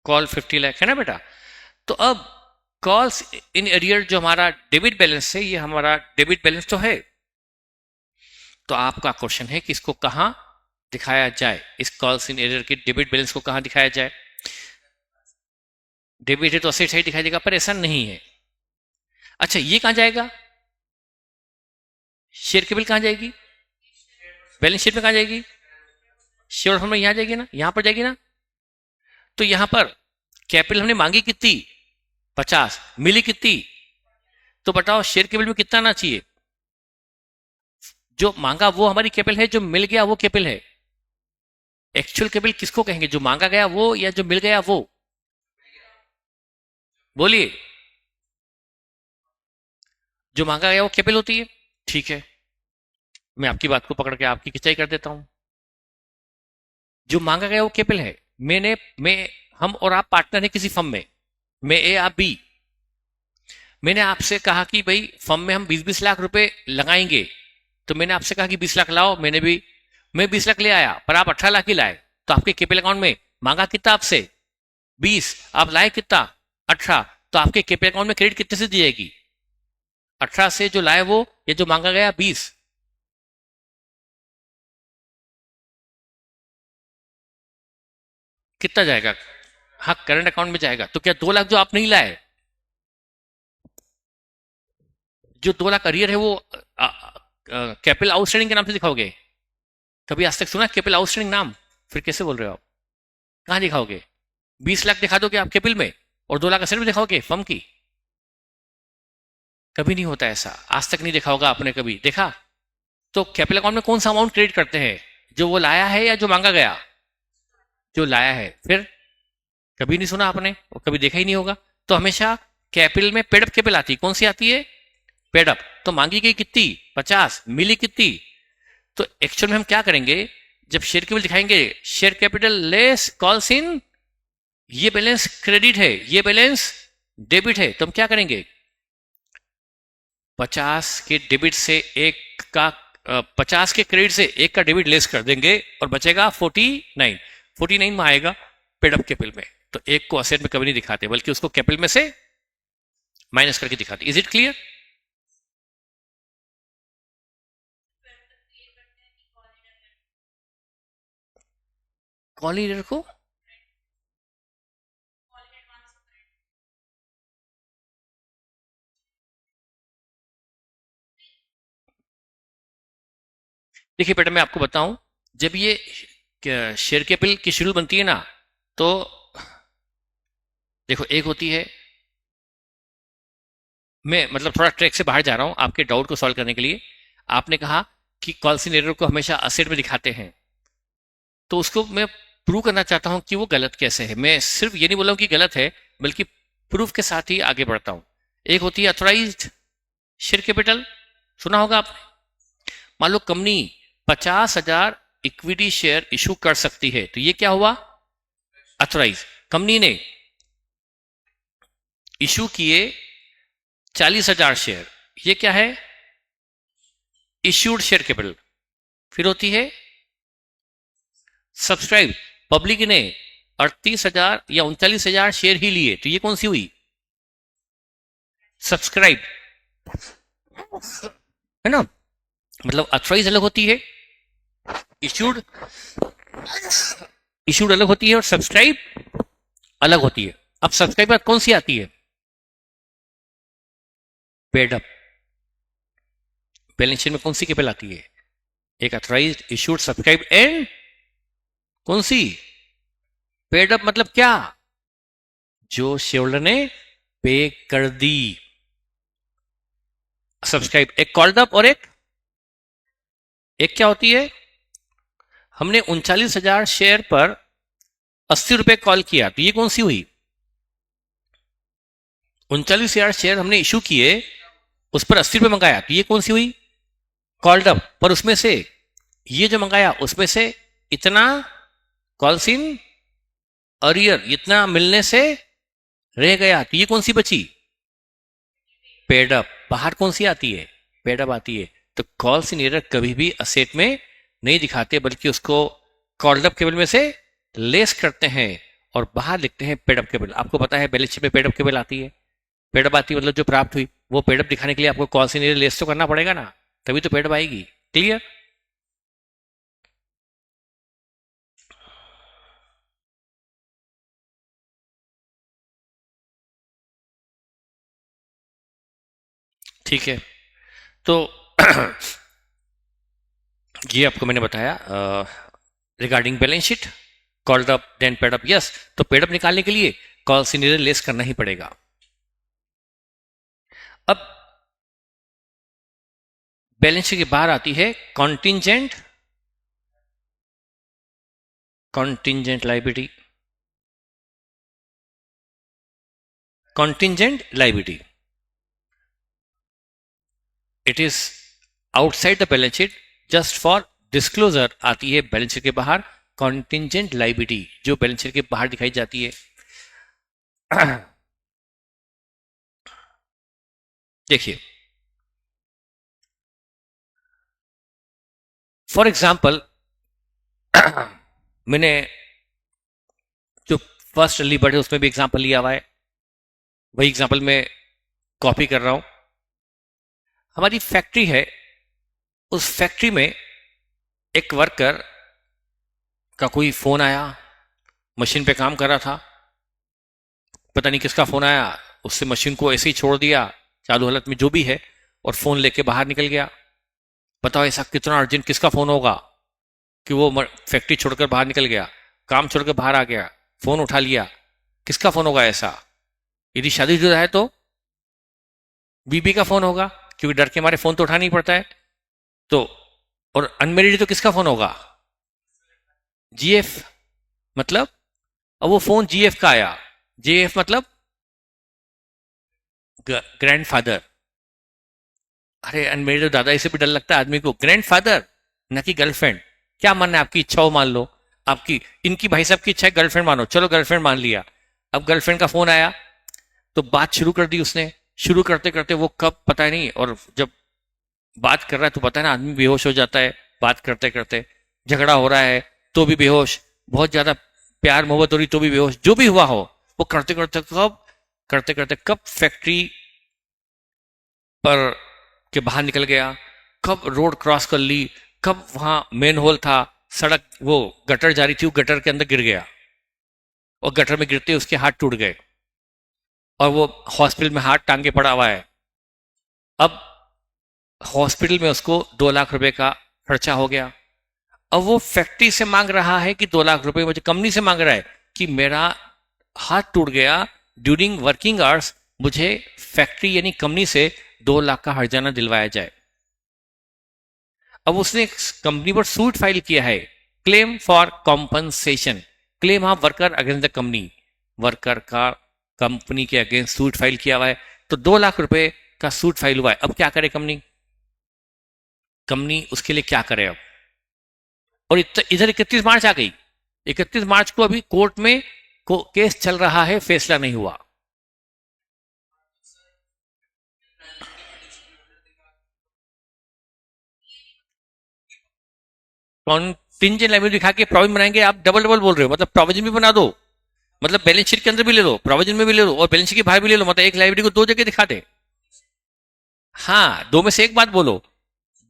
कॉल 50 लाख, है ना बेटा। तो अब कॉल्स इन अरियर जो हमारा डेबिट बैलेंस है, ये हमारा डेबिट बैलेंस तो है। तो आपका क्वेश्चन है कि इसको कहां दिखाया जाए, इस कॉल्स इन एरियर के डेबिट बैलेंस को कहां दिखाया जाए? डेबिट है तो असेट साइड दिखाई देगा, पर ऐसा नहीं है। अच्छा, ये कहां जाएगा? शेयर कैपिटल कहां जाएगी? बैलेंस शीट में कहां जाएगी? शेयर होल्डर में यहां जाएगी ना, यहां पर जाएगी ना। तो यहां पर कैपिटल हमने मांगी कितनी? 50, मिली कितनी? तो बताओ शेयर कैपिटल में कितना आना चाहिए? जो मांगा वो हमारी कैपिटल है, जो मिल गया वो कैपिटल है। एक्चुअल कैपिटल किसको कहेंगे? जो मांगा गया वो या जो मिल गया वो? बोलिए। जो मांगा गया वो कैपिटल होती है, ठीक है। मैं आपकी बात को पकड़ के आपकी खिंचाई कर देता हूं। जो मांगा गया वो कैपिटल है। मैं हम और आप पार्टनर है किसी फर्म में, मैं ए आप बी। मैंने आपसे कहा कि भाई फर्म में हम 20-20 लाख रुपए लगाएंगे, तो मैंने आपसे कहा कि 20 लाख लाओ, मैं 20 लाख ले आया, पर आप 18 लाख ही लाए। तो आपके कैपिटल अकाउंट में मांगा कितना आपसे? 20, आप लाए कितना? 18। तो आपके कैपिटल अकाउंट में क्रेडिट कितने से दी जाएगी? 18 से जो लाए वो, या जो मांगा गया 20? कितना जाएगा? हाँ, करंट अकाउंट में जाएगा। तो क्या 2 लाख जो आप नहीं लाए, जो 2 लाख अरियर है, वो कैपिटल आउटस्टैंडिंग के नाम से दिखाओगे? कभी आज तक सुना कैपिटल आउटस्टैंडिंग नाम? फिर कैसे बोल रहे हो आप? कहां दिखाओगे? 20 लाख दिखा दोगे आप कैपिटल में, और 2 लाख असेट में दिखाओगे फर्म की? कभी नहीं होता ऐसा, आज तक नहीं देखा होगा आपने, कभी देखा? तो कैपिटल अकाउंट में कौन सा अमाउंट क्रेडिट करते हैं? जो वो लाया है या जो मांगा गया? जो लाया है। फिर कभी नहीं सुना आपने और कभी देखा ही नहीं होगा। तो हमेशा कैपिटल में पेडअप कैपिटल आती है। कौन सी आती है? पेडअप। तो मांगी गई कितनी? 50, मिली कितनी? तो एक्चुअल में हम क्या करेंगे, जब शेयर कैपिटल दिखाएंगे, share capital less calls in, ये बैलेंस क्रेडिट है, ये बैलेंस डेबिट है, तो हम क्या करेंगे? 50 के डेबिट से एक का 50 के क्रेडिट से एक का डेबिट लेस कर देंगे और बचेगा 49 में आएगा पेडअप कैपिटल में। तो एक को असेट में कभी नहीं दिखाते, बल्कि उसको कैपिटल में से माइनस करके दिखाते। Is it clear? Call leader को देखिए बेटा, मैं आपको बताऊं, जब ये शेयर कैपिटल की शेड्यूल बनती है ना, तो देखो, एक होती है, मैं मतलब थोड़ा ट्रैक से बाहर जा रहा हूं आपके डाउट को सॉल्व करने के लिए। आपने कहा कि कॉल्स इन एरर को हमेशा असेट में दिखाते हैं, तो उसको मैं प्रूव करना चाहता हूं कि वो गलत कैसे है। मैं सिर्फ ये नहीं बोला हूं कि गलत है, बल्कि प्रूफ के साथ ही आगे बढ़ता हूं। एक होती है अथोराइज्ड शेयर कैपिटल, सुना होगा आपने। मान लो कंपनी 50,000 इक्विटी शेयर इशू कर सकती है, तो ये क्या हुआ? अथोराइज। कंपनी ने इशू किए 40,000 शेयर, ये क्या है? Issued share capital. फिर होती है सब्सक्राइब, पब्लिक ने 38,000 या 39,000 शेयर ही लिए, तो ये कौन सी हुई? सब्सक्राइब, है ना। मतलब अथोराइज अलग होती है, इश्यूड इश्यूड अलग होती है, और सब्सक्राइब अलग होती है। अब सब्सक्राइब बाद कौन सी आती है? Paid up. बैलेंस शीट में कौन सी कैपिटल आती है? एक अथोराइज्ड, इश्यूड, सब्सक्राइब एंड कौन सी? Paid up. मतलब क्या? जो शेयरहोल्डर ने पे कर दी। सब्सक्राइब एक कॉल्ड अप, और एक क्या होती है? हमने 39,000 शेयर पर 80 रुपए कॉल किया, तो ये कौन सी हुई? 39,000 शेयर हमने इशू किए, उस पर 80 रुपए मंगाया, तो ये कौन सी हुई? Called up. पर उसमें से ये जो मंगाया उसमें से इतना कॉल्स इन अरियर, इतना मिलने से रह गया, तो ये कौन सी बची? Paid up. बाहर कौन सी आती है? पेड अप आती है। तो कॉल्स इन एरर कभी भी असेट में नहीं दिखाते, बल्कि उसको कॉल्ड अप केबल में से लेस करते हैं और बाहर लिखते हैं पेड अप केबल। आपको पता है बैलेंस शीट में पेड अप केबल आती है। पेड अप आती है मतलब जो प्राप्त हुई, वो पेड अप दिखाने के लिए आपको कॉल्स इन एरर लेस तो करना पड़ेगा ना, तभी तो पेड अप आएगी। क्लियर? ठीक है, तो ये आपको मैंने बताया regarding balance sheet, called up then paid up. Yes, तो पेड अप निकालने के लिए कॉल सीनियर लेस करना ही पड़ेगा। अब बैलेंस शीट के बाहर आती है contingent liability. Contingent liability, it is outside the balance sheet just for disclosure आती है बैलेंस शीट के बाहर कॉन्टिंजेंट लाइबिलिटी, जो बैलेंस शीट के बाहर दिखाई जाती है। देखिए, फॉर एग्जाम्पल मैंने जो फर्स्ट अर्ली बर्ड है उसमें भी एग्जाम्पल लिया हुआ है, वही एग्जाम्पल मैं कॉपी कर रहा हूं। हमारी फैक्ट्री है, उस फैक्ट्री में एक वर्कर का कोई फोन आया, मशीन पे काम कर रहा था, पता नहीं किसका फोन आया, उससे मशीन को ऐसे ही छोड़ दिया चालू हालत में जो भी है, और फोन लेके बाहर निकल गया। बताओ ऐसा कितना अर्जेंट किसका फोन होगा कि वो फैक्ट्री छोड़कर बाहर निकल गया, काम छोड़कर बाहर आ गया, फोन उठा लिया। किसका फोन होगा ऐसा? यदि शादीशुदा है तो बीबी का फोन होगा, क्योंकि डर के मारे फोन तो उठाना ही पड़ता है। तो और अनमेरिड तो किसका फोन होगा? जीएफ। मतलब अब वो फोन जीएफ का आया, जीएफ मतलब ग्रैंडफादर। अरे अनमेरिड तो दादा इसे भी डर लगता है आदमी को, ग्रैंडफादर न कि गर्लफ्रेंड। क्या मानना है? आपकी इच्छा हो मान लो, आपकी इनकी भाई साहब की इच्छा है गर्लफ्रेंड मानो, चलो गर्लफ्रेंड मान लिया। अब गर्लफ्रेंड का फोन आया तो बात शुरू कर दी उसने, शुरू करते करते वो कब पता नहीं, और जब बात कर रहा है तो पता है ना आदमी बेहोश हो जाता है, बात करते करते झगड़ा हो रहा है तो भी बेहोश, बहुत ज्यादा प्यार मोहब्बत हो रही तो भी बेहोश, जो भी हुआ हो वो करते करते कब फैक्ट्री पर के बाहर निकल गया, कब रोड क्रॉस कर ली, कब वहां मेन होल था, सड़क वो गटर जा रही थी, वो गटर के अंदर गिर गया, और गटर में गिरते उसके हाथ टूट गए और वो हॉस्पिटल में हाथ टांग के पड़ा हुआ है। अब हॉस्पिटल में उसको 2 लाख रुपए का खर्चा हो गया। अब वो फैक्ट्री से मांग रहा है कि 2 लाख रुपए, मुझे कंपनी से मांग रहा है कि मेरा हाथ टूट गया ड्यूरिंग वर्किंग आवर्स, मुझे फैक्ट्री यानी कंपनी से 2 लाख का हर्जाना दिलवाया जाए। अब उसने कंपनी पर सूट फाइल किया है, क्लेम फॉर कॉम्पनसेशन, क्लेम हाँ worker against the company, worker का कंपनी के अगेंस्ट सूट फाइल किया हुआ है, तो 2 लाख रुपए का सूट फाइल हुआ है। अब क्या करे कंपनी? कंपनी उसके लिए क्या करे अब? और इधर 31 मार्च आ गई, 31 मार्च को अभी कोर्ट में केस चल रहा है, फैसला नहीं हुआ। कॉन्टिंजेंट लायबिलिटी दिखा के प्रोविजन बनाएंगे, आप डबल डबल बोल रहे हो, मतलब प्रोविजन भी बना दो, मतलब बैलेंस शीट के अंदर भी ले लो, प्रोविजन में भी ले लो, और बैलेंस शीट के बाहर भी ले लो, मतलब एक लायबिलिटी को 2 जगह दिखा दे। हाँ, दो में से एक बात बोलो,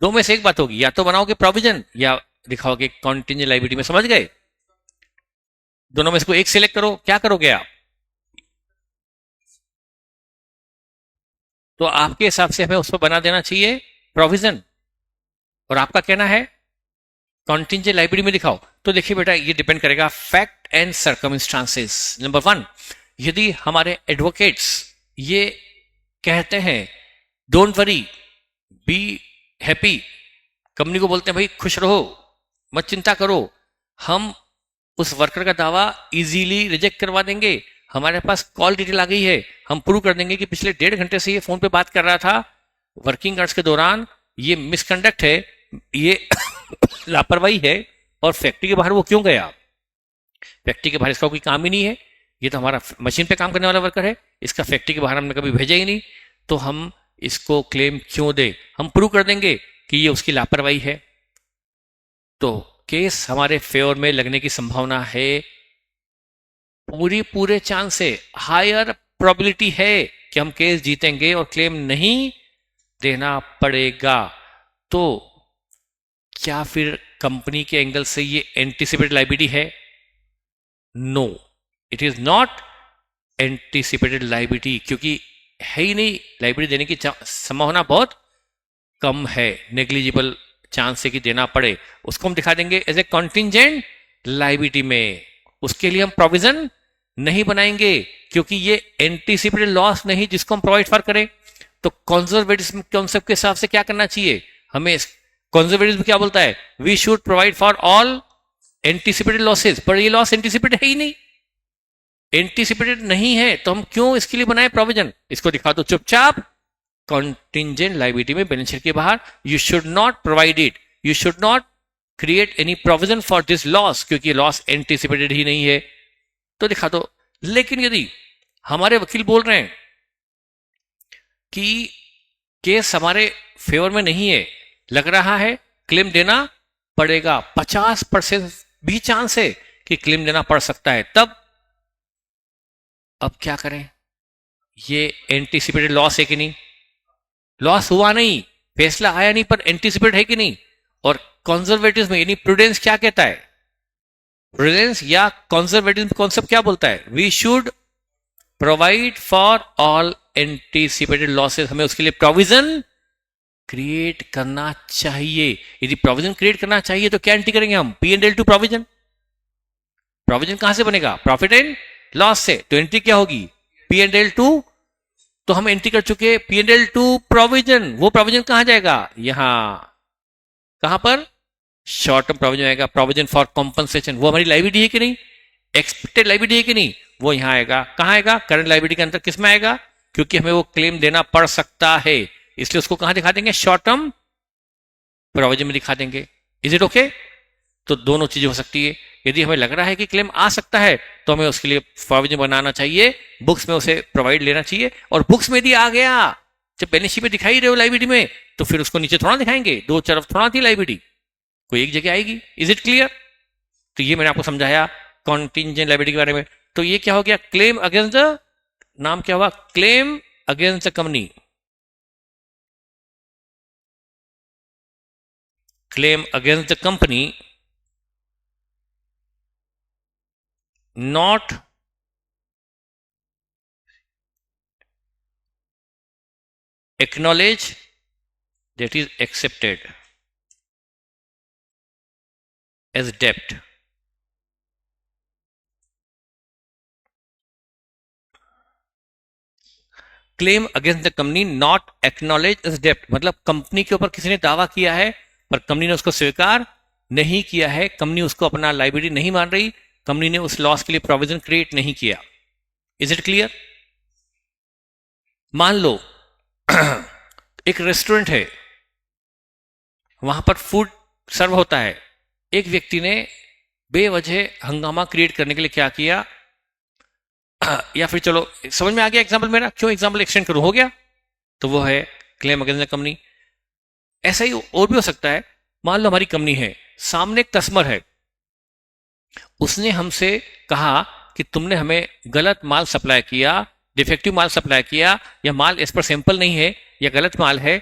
दो में से एक बात होगी, या तो बनाओगे प्रोविजन या दिखाओगे कॉन्टिंजेंट लायबिलिटी में, समझ गए? दोनों में से कोई एक सिलेक्ट करो, क्या करोगे आप? तो आपके हिसाब से हमें उस पर बना देना चाहिए प्रोविजन, और आपका कहना है कॉन्टिंजेंट लायबिलिटी में दिखाओ। तो देखिए बेटा, ये डिपेंड करेगा फैक्ट एंड सर्कमस्टांसेस। नंबर 1, यदि हमारे एडवोकेट्स ये कहते हैं don't worry, be happy, company को बोलते हैं भाई खुश रहो, मत चिंता करो, हम उस वर्कर का दावा इजीली रिजेक्ट करवा देंगे। हमारे पास कॉल डिटेल आ गई है, हम प्रूव कर देंगे कि पिछले 1.5 घंटे से ये फोन पे बात कर रहा था, वर्किंग आवर्स के दौरान ये मिसकंडक्ट है, ये लापरवाही है, और फैक्ट्री के बाहर वो क्यों गया? फैक्ट्री के बाहर इसका कोई काम ही नहीं है, ये तो हमारा मशीन पे काम करने वाला वर्कर है, इसका फैक्ट्री के बाहर हमने कभी भेजा ही नहीं, तो हम इसको क्लेम क्यों दे? हम प्रूव कर देंगे कि ये उसकी लापरवाही है। तो केस हमारे फेवर में लगने की संभावना है, पूरे चांस से हायर प्रोबेबिलिटी है कि हम केस जीतेंगे और क्लेम नहीं देना पड़ेगा। तो क्या फिर कंपनी के एंगल से ये एंटीसिपेटेड लायबिलिटी है? No, it is not anticipated liability, क्योंकि है ही नहीं, लायबिलिटी देने की संभावना बहुत कम है, नेग्लिजिबल चांस है कि देना पड़े। उसको हम दिखा देंगे एज ए कॉन्टिंजेंट लायबिलिटी में, उसके लिए हम प्रोविजन नहीं बनाएंगे, क्योंकि ये एंटीसिपेटेड लॉस नहीं जिसको हम प्रोवाइड फॉर करें। तो कंजर्वेटिज्म कॉन्सेप्ट के हिसाब से क्या करना चाहिए हमें? कंजर्वेटिज्म क्या बोलता है? We should provide for all anticipated losses, पर ये लॉस एंटीसिपेटेड है ही नहीं, एंटीसिपेटेड नहीं है, तो हम क्यों इसके लिए बनाए प्रोविजन? इसको दिखा दो चुपचाप, कॉन्टिंजेंट लायबिलिटी में बैलेंस शीट के बाहर you should not provide it, you should not create any provision for this loss, क्योंकि लॉस एंटीसिपेटेड ही नहीं है, तो दिखा दो। लेकिन यदि हमारे वकील बोल रहे हैं कि केस हमारे फेवर में नहीं है, लग रहा है क्लेम देना पड़ेगा, 50% भी चांस है कि क्लेम देना पड़ सकता है, तब अब क्या करें? ये एंटीसिपेटेड लॉस है कि नहीं? लॉस हुआ नहीं, फैसला आया नहीं, पर एंटीसिपेट है कि नहीं? और कंजर्वेटिज्म यानी प्रूडेंस क्या कहता है? प्रूडेंस या कंजर्वेटिज्म कॉन्सेप्ट क्या बोलता है? We should provide for all anticipated losses, हमें उसके लिए प्रोविजन क्रिएट करना चाहिए। यदि प्रोविजन क्रिएट करना चाहिए तो क्या एंट्री करेंगे हम? P&L to provision. प्रोविजन कहां से बनेगा? प्रॉफिट एंड लॉस से। तो एंट्री क्या होगी? P&L टू, तो हम एंट्री कर चुके P&L टू प्रोविजन। वो प्रोविजन कहां जाएगा? यहां, कहां पर? शॉर्ट टर्म प्रोविजन आएगा, प्रोविजन फॉर कॉम्पनसेशन। वो हमारी लायबिलिटी है कि नहीं? एक्सपेक्टेड लायबिलिटी है कि नहीं? वो यहां आएगा। कहां आएगा? करंट लायबिलिटी के अंदर। किस में आएगा? क्योंकि हमें वो क्लेम देना पड़ सकता है, इसलिए उसको कहां दिखा देंगे? शॉर्ट टर्म प्रोविजन में दिखा देंगे। Is it okay? तो दोनों चीजें हो सकती है। यदि हमें लग रहा है कि क्लेम आ सकता है तो हमें उसके लिए प्रोविजन बनाना चाहिए, बुक्स में उसे प्रोवाइड लेना चाहिए। और बुक्स में यदि आ गया, जब बैलेंस शीट में दिखाई रहे हो लायबिलिटी में, तो फिर उसको नीचे थोड़ा दिखाएंगे, दो तरफ थोड़ा थी लायबिलिटी, कोई एक जगह आएगी। Is it clear? तो ये मैंने आपको समझाया कॉन्टिंजेंट लायबिलिटी के बारे में। तो ये क्या हो गया? क्लेम अगेंस्ट द, नाम क्या हुआ? Claim against the company. Claim against the company not acknowledge, that is accepted as debt. Claim against the company not acknowledge as डेप्ट, मतलब कंपनी के ऊपर किसी ने दावा किया है पर कंपनी ने उसको स्वीकार नहीं किया है, कंपनी उसको अपना लायबिलिटी नहीं मान रही, कंपनी ने उस लॉस के लिए प्रोविजन क्रिएट नहीं किया। Is it clear? मान लो एक रेस्टोरेंट है, वहां पर फूड सर्व होता है, एक व्यक्ति ने बेवजह हंगामा क्रिएट करने के लिए क्या किया, या फिर चलो समझ में आ गया एग्जाम्पल मेरा, क्यों एग्जाम्पल एक्सटेंड करूं, हो गया? तो वो है क्लेम अगेंस्ट द कंपनी। ऐसा ही और भी हो सकता है, मान लो हमारी कंपनी है, सामने एक कस्टमर है, उसने हमसे कहा कि तुमने हमें गलत माल सप्लाई किया, डिफेक्टिव माल सप्लाई किया, या माल एज पर सैंपल नहीं है, या गलत माल है,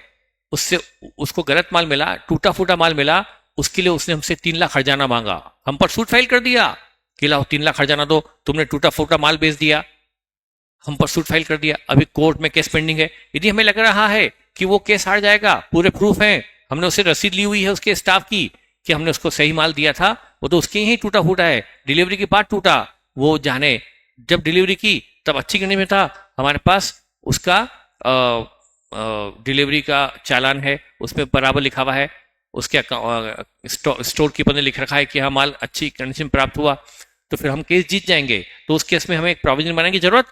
उससे उसको गलत माल मिला, टूटा फूटा माल मिला, उसके लिए उसने हमसे 3 लाख हर्जाना मांगा। हम पर सूट फाइल कर दिया कि लाओ 3 लाख हर्जाना दो, तुमने टूटा फूटा माल बेच दिया, हम पर सूट फाइल कर दिया, अभी कोर्ट में केस पेंडिंग है। यदि हमें लग रहा है कि वो केस हार जाएगा, पूरे प्रूफ हैं, हमने उससे रसीद ली हुई है उसके स्टाफ की कि हमने उसको सही माल दिया था, वो तो उसके ही टूटा फूटा है, डिलीवरी के बाद टूटा, वो जाने जब डिलीवरी की तब अच्छी कंडीशन में था, हमारे पास उसका डिलीवरी का चालान है, उसमें बराबर लिखा हुआ है, उसके स्टोर कीपर ने लिख रखा है कि हाँ माल अच्छी कंडीशन प्राप्त हुआ, तो फिर हम केस जीत जाएंगे, तो उस केस में हमें एक प्रोविजन बनाने की जरूरत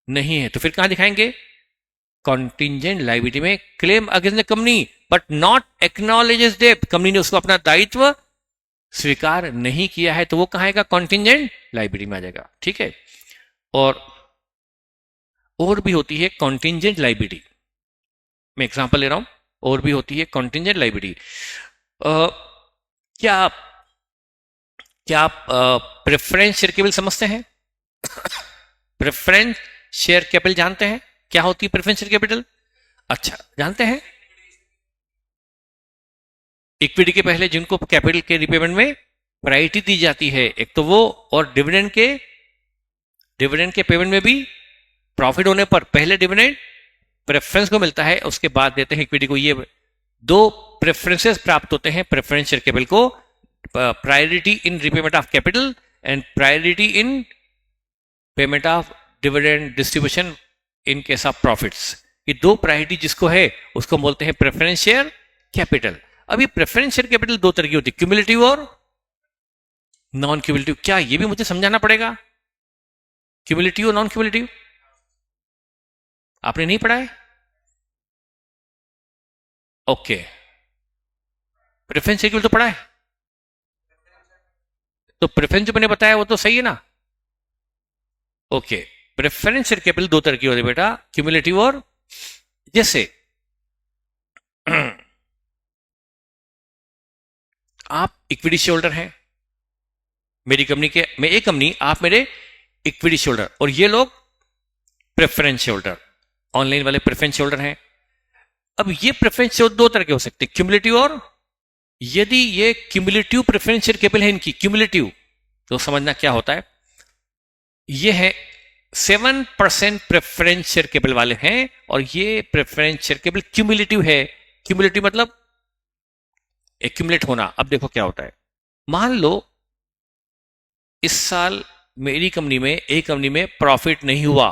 नहीं है। तो फिर कहां दिखाएंगे? कॉन्टिजेंट लायबिलिटी में, claim against the company but not acknowledges debt, company ने उसको अपना दायित्व स्वीकार नहीं किया है, तो वो कहां आएगा? कॉन्टिजेंट लायबिलिटी में आ जाएगा। ठीक है। और भी होती है कॉन्टिजेंट लायबिलिटी, मैं एग्जांपल ले रहा हूं। और भी होती है कॉन्टिजेंट लायबिलिटी। क्या आप प्रेफरेंस शेयर कैपिटल समझते हैं? प्रेफरेंस शेयर कैपिटल जानते हैं क्या होती है प्रेफरेंस शेयर कैपिटल? अच्छा, जानते हैं। इक्विटी के पहले जिनको कैपिटल के रिपेमेंट में प्रायोरिटी दी जाती है, एक तो वो, और डिविडेंड के पेमेंट में भी प्रॉफिट होने पर पहले डिविडेंड प्रेफरेंस को मिलता है, उसके बाद देते हैं इक्विटी को। ये दो प्रेफरेंसेस प्राप्त होते हैं प्रेफरेंस शेयर कैपिटल को, priority in repayment of capital and priority in payment of dividend distribution in case of profits. ये दो प्रायोरिटी जिसको है उसको बोलते हैं प्रेफरेंस शेयर कैपिटल। अभी प्रेफरेंस शेयर कैपिटल दो तरह की होती है, क्यूमुलेटिव और नॉन क्यूमुलेटिव। क्या ये भी मुझे समझाना पड़ेगा? क्यूमुलेटिव और नॉन क्यूमुलेटिव आपने नहीं पढ़ा है? ओके, प्रेफरेंस शेयर कैपिटल तो पढ़ा है, तो प्रेफरेंस जो मैंने बताया वो तो सही है ना? ओके, प्रेफरेंस शेयर कैपिटल दो तरह की होती है बेटा, क्यूमुलेटिव और, जैसे आप इक्विटी शेयर होल्डर हैं मेरी कंपनी के, मैं एक कंपनी, आप मेरे इक्विटी शेयर होल्डर, और ये लोग प्रेफरेंस शेयर होल्डर, ऑनलाइन वाले प्रेफरेंस शेयर होल्डर हैं। अब ये प्रेफरेंस शेयर दो तरह के हो सकते हैं, क्यूमुलेटिव और, यदि ये क्यूमुलेटिव प्रेफरेंस शेयर कैपिटल है इनकी, क्यूमुलेटिव, तो समझना क्या होता है। ये है 7% प्रेफरेंस शेयर कैपिटल वाले हैं, और ये प्रेफरेंस शेयर कैपिटल क्यूमुलेटिव है। क्यूमुलेटिव मतलब एक्यूमुलेट होना। अब देखो क्या होता है, मान लो इस साल मेरी कंपनी में, एक कंपनी में प्रॉफिट नहीं हुआ,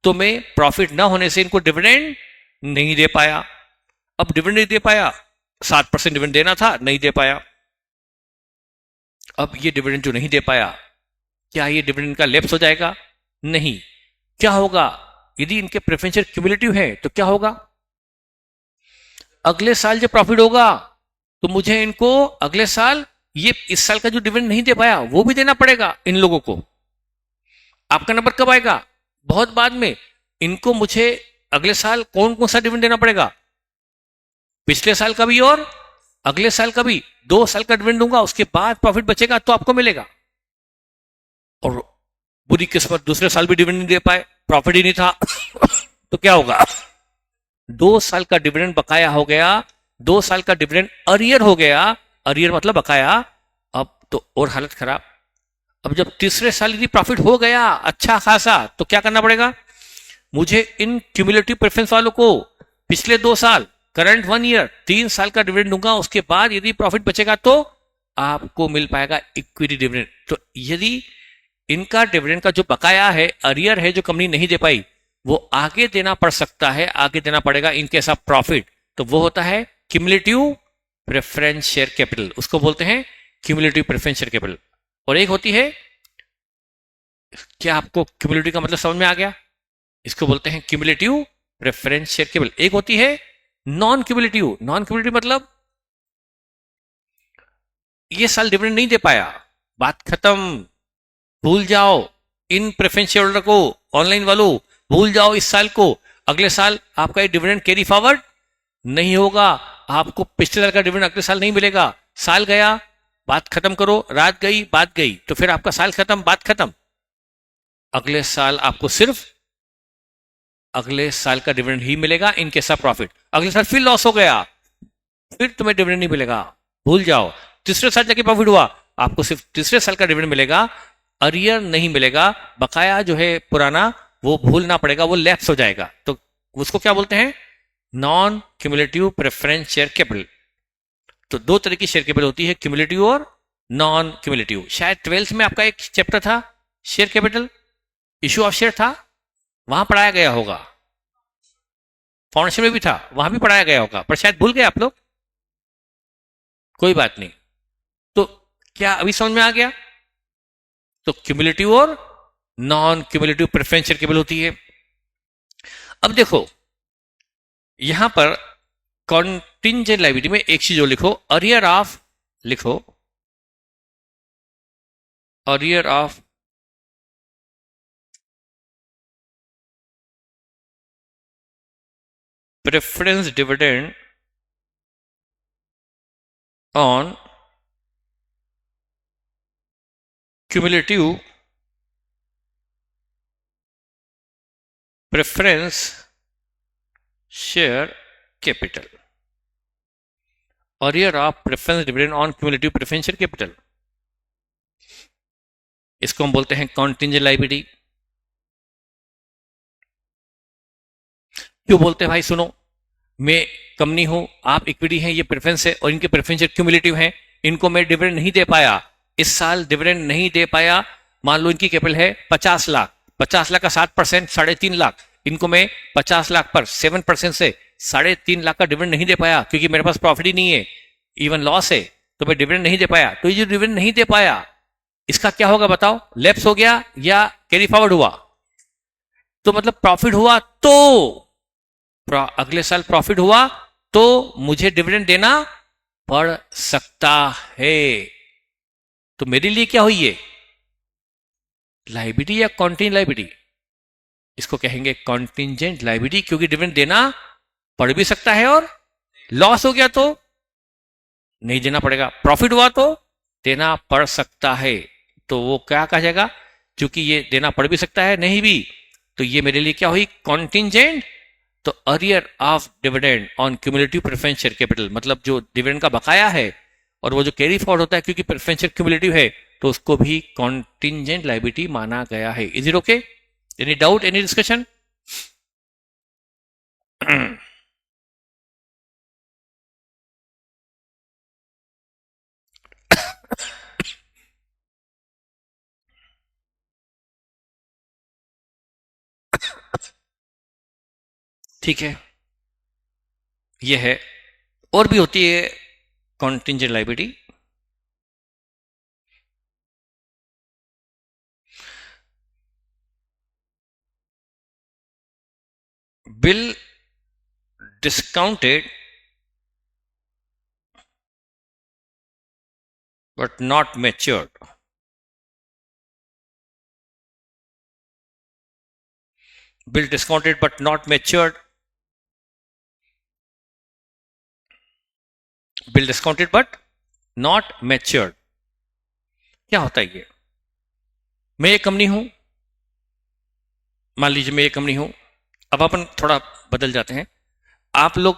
तो मैं प्रॉफिट ना होने से इनको डिविडेंड नहीं दे पाया। अब डिविडेंड नहीं दे पाया, 7% डिविडेंड देना था, नहीं दे पाया। अब ये डिविडेंड जो नहीं दे पाया, क्या ये डिविडेंड का लैप्स हो जाएगा? नहीं। क्या होगा? यदि इनके प्रेफरेंस शेयर क्यूमुलेटिव है तो क्या होगा? अगले साल जब प्रॉफिट होगा तो मुझे इनको अगले साल, ये इस साल का जो डिविडेंड नहीं दे पाया वो भी देना पड़ेगा इन लोगों को। आपका नंबर कब आएगा? बहुत बाद में। इनको मुझे अगले साल कौन कौन सा डिविडेंड देना पड़ेगा? पिछले साल का भी और अगले साल का भी, 2 साल का डिविडेंड दूंगा, उसके बाद प्रॉफिट बचेगा तो आपको मिलेगा। और बुरी किस्मत, दूसरे साल भी डिविडेंड नहीं दे पाए, प्रॉफिट ही नहीं था तो क्या होगा? 2 साल का डिविडेंड बकाया हो गया, 2 साल का डिविडेंड अरियर हो गया, अरियर मतलब बकाया। अब तो और हालत खराब। अब जब तीसरे साल यदि प्रॉफिट हो गया अच्छा खासा, तो क्या करना पड़ेगा? मुझे इन क्यूमुलेटिव प्रेफरेंस वालों को पिछले 2 साल, करंट 1 ईयर, 3 साल का डिविडेंड दूंगा, उसके बाद यदि प्रॉफिट बचेगा तो आपको मिल पाएगा इक्विटी डिविडेंड। तो यदि इनका डिविडेंड का जो बकाया है, अरियर है, जो कंपनी नहीं दे पाई, वो आगे देना पड़ सकता है, आगे देना पड़ेगा इन केस ऑफ प्रॉफिट, तो वो होता है क्यूमुलेटिव प्रेफरेंस शेयर कैपिटल, उसको बोलते हैं क्यूमुलेटिव प्रेफरेंस शेयर कैपिटल। और एक होती है, क्या आपको क्यूमुलेटिव का मतलब समझ में आ गया? इसको बोलते हैं क्यूमुलेटिव प्रेफरेंस शेयर कैपिटल। एक होती है नॉन क्यूमुलेटिव। नॉन क्यूमुलेटिव मतलब ये साल डिविडेंड नहीं दे पाया, बात खत्म, भूल जाओ इन प्रेफरेंस शेयर होल्डर को, ऑनलाइन वालों भूल जाओ इस साल को, अगले साल आपका ये डिविडेंड कैरी फॉरवर्ड नहीं होगा, आपको पिछले साल का डिविडेंड अगले साल नहीं मिलेगा। साल गया, बात खत्म करो, रात गई, बात गई, तो फिर आपका साल खत्म, बात खत्म। अगले साल आपको सिर्फ अगले साल का डिविडेंड ही मिलेगा इन केस ऑफ प्रॉफिट। अगले साल फिर लॉस हो गया, फिर तुम्हें डिविडेंड नहीं मिलेगा, भूल जाओ। तीसरे साल जाके प्रॉफिट हुआ, आपको सिर्फ तीसरे साल का डिविडेंड मिलेगा, अरियर नहीं मिलेगा, बकाया जो है पुराना वो भूलना पड़ेगा, वो लैप्स हो जाएगा। तो उसको क्या बोलते हैं? Non cumulative preference share capital. तो दो तरह की शेयर कैपिटल होती है, क्यूमुलेटिव और नॉन क्यूमुलेटिव। शायद 12th में आपका एक चैप्टर था share capital, issue of share था, वहां पढ़ाया गया होगा। फाउंडेशन में भी था, वहां भी पढ़ाया गया होगा, पर शायद भूल गए आप लोग। कोई बात नहीं। तो क्या अभी समझ में आ गया? तो क्यूमुलेटिव और non cumulative preference share capital होती है। अब देखो यहां पर कॉन्टिंजेंट लायबिलिटी में एक चीज जो लिखो, अरियर ऑफ, लिखो arrear of preference dividend on cumulative preference share capital, arrear of preference dividend on cumulative preference share capital, इसको हम बोलते हैं कॉन्टिंजेंट लायबिलिटी। क्यों बोलते हैं भाई? सुनो, मैं कंपनी हूं, आप इक्विटी हैं, ये प्रेफरेंस है और इनके प्रेफरेंस शेयर क्यूमुलेटिव हैं, इनको मैं डिविडेंड नहीं दे पाया, इस साल डिविडेंड नहीं दे पाया। मान लो इनकी कैपिटल है 50 लाख, 50 लाख का 7% 3.5 लाख, इनको मैं 50 लाख पर 7% से 3.5 लाख का डिविडेंड नहीं दे पाया क्योंकि मेरे पास प्रॉफिट ही नहीं है, इवन लॉस है, तो मैं डिविडेंड नहीं दे पाया। तो ये जो डिविडेंड नहीं दे पाया इसका क्या होगा बताओ? लैप्स हो गया या कैरी फॉरवर्ड हुआ? तो मतलब प्रॉफिट हुआ तो अगले साल प्रॉफिट हुआ तो मुझे डिविडेंड देना पड़ सकता है। तो मेरे लिए क्या हुई है? लायबिलिटी या कॉन्टिंजेंट लायबिलिटी? इसको कहेंगे कॉन्टिंजेंट लायबिलिटी, क्योंकि डिविडेंड देना पड़ भी सकता है और लॉस हो गया तो नहीं देना पड़ेगा, प्रॉफिट हुआ तो देना पड़ सकता है। तो वो क्या कहा जाएगा? क्योंकि ये देना पड़ भी सकता है, नहीं भी, तो ये मेरे लिए क्या हुई? कॉन्टिंजेंट। तो arrear of dividend on cumulative preference share capital, मतलब जो डिविडेंड का बकाया है और वो जो कैरी फॉरवर्ड होता है क्योंकि प्रेफरेंस शेयर क्यूमुलेटिव है, तो उसको भी कॉन्टिंजेंट लायबिलिटी माना गया है। Is it okay? Any doubt, any discussion? ठीक है, ये है। और भी होती है contingent liability. Bill discounted but not matured, bill discounted but not matured, bill discounted but not matured, क्या होता है ये? मैं एक कंपनी हूं, मान लीजिए मैं एक कंपनी हूं, अब अपन थोड़ा बदल जाते हैं। आप लोग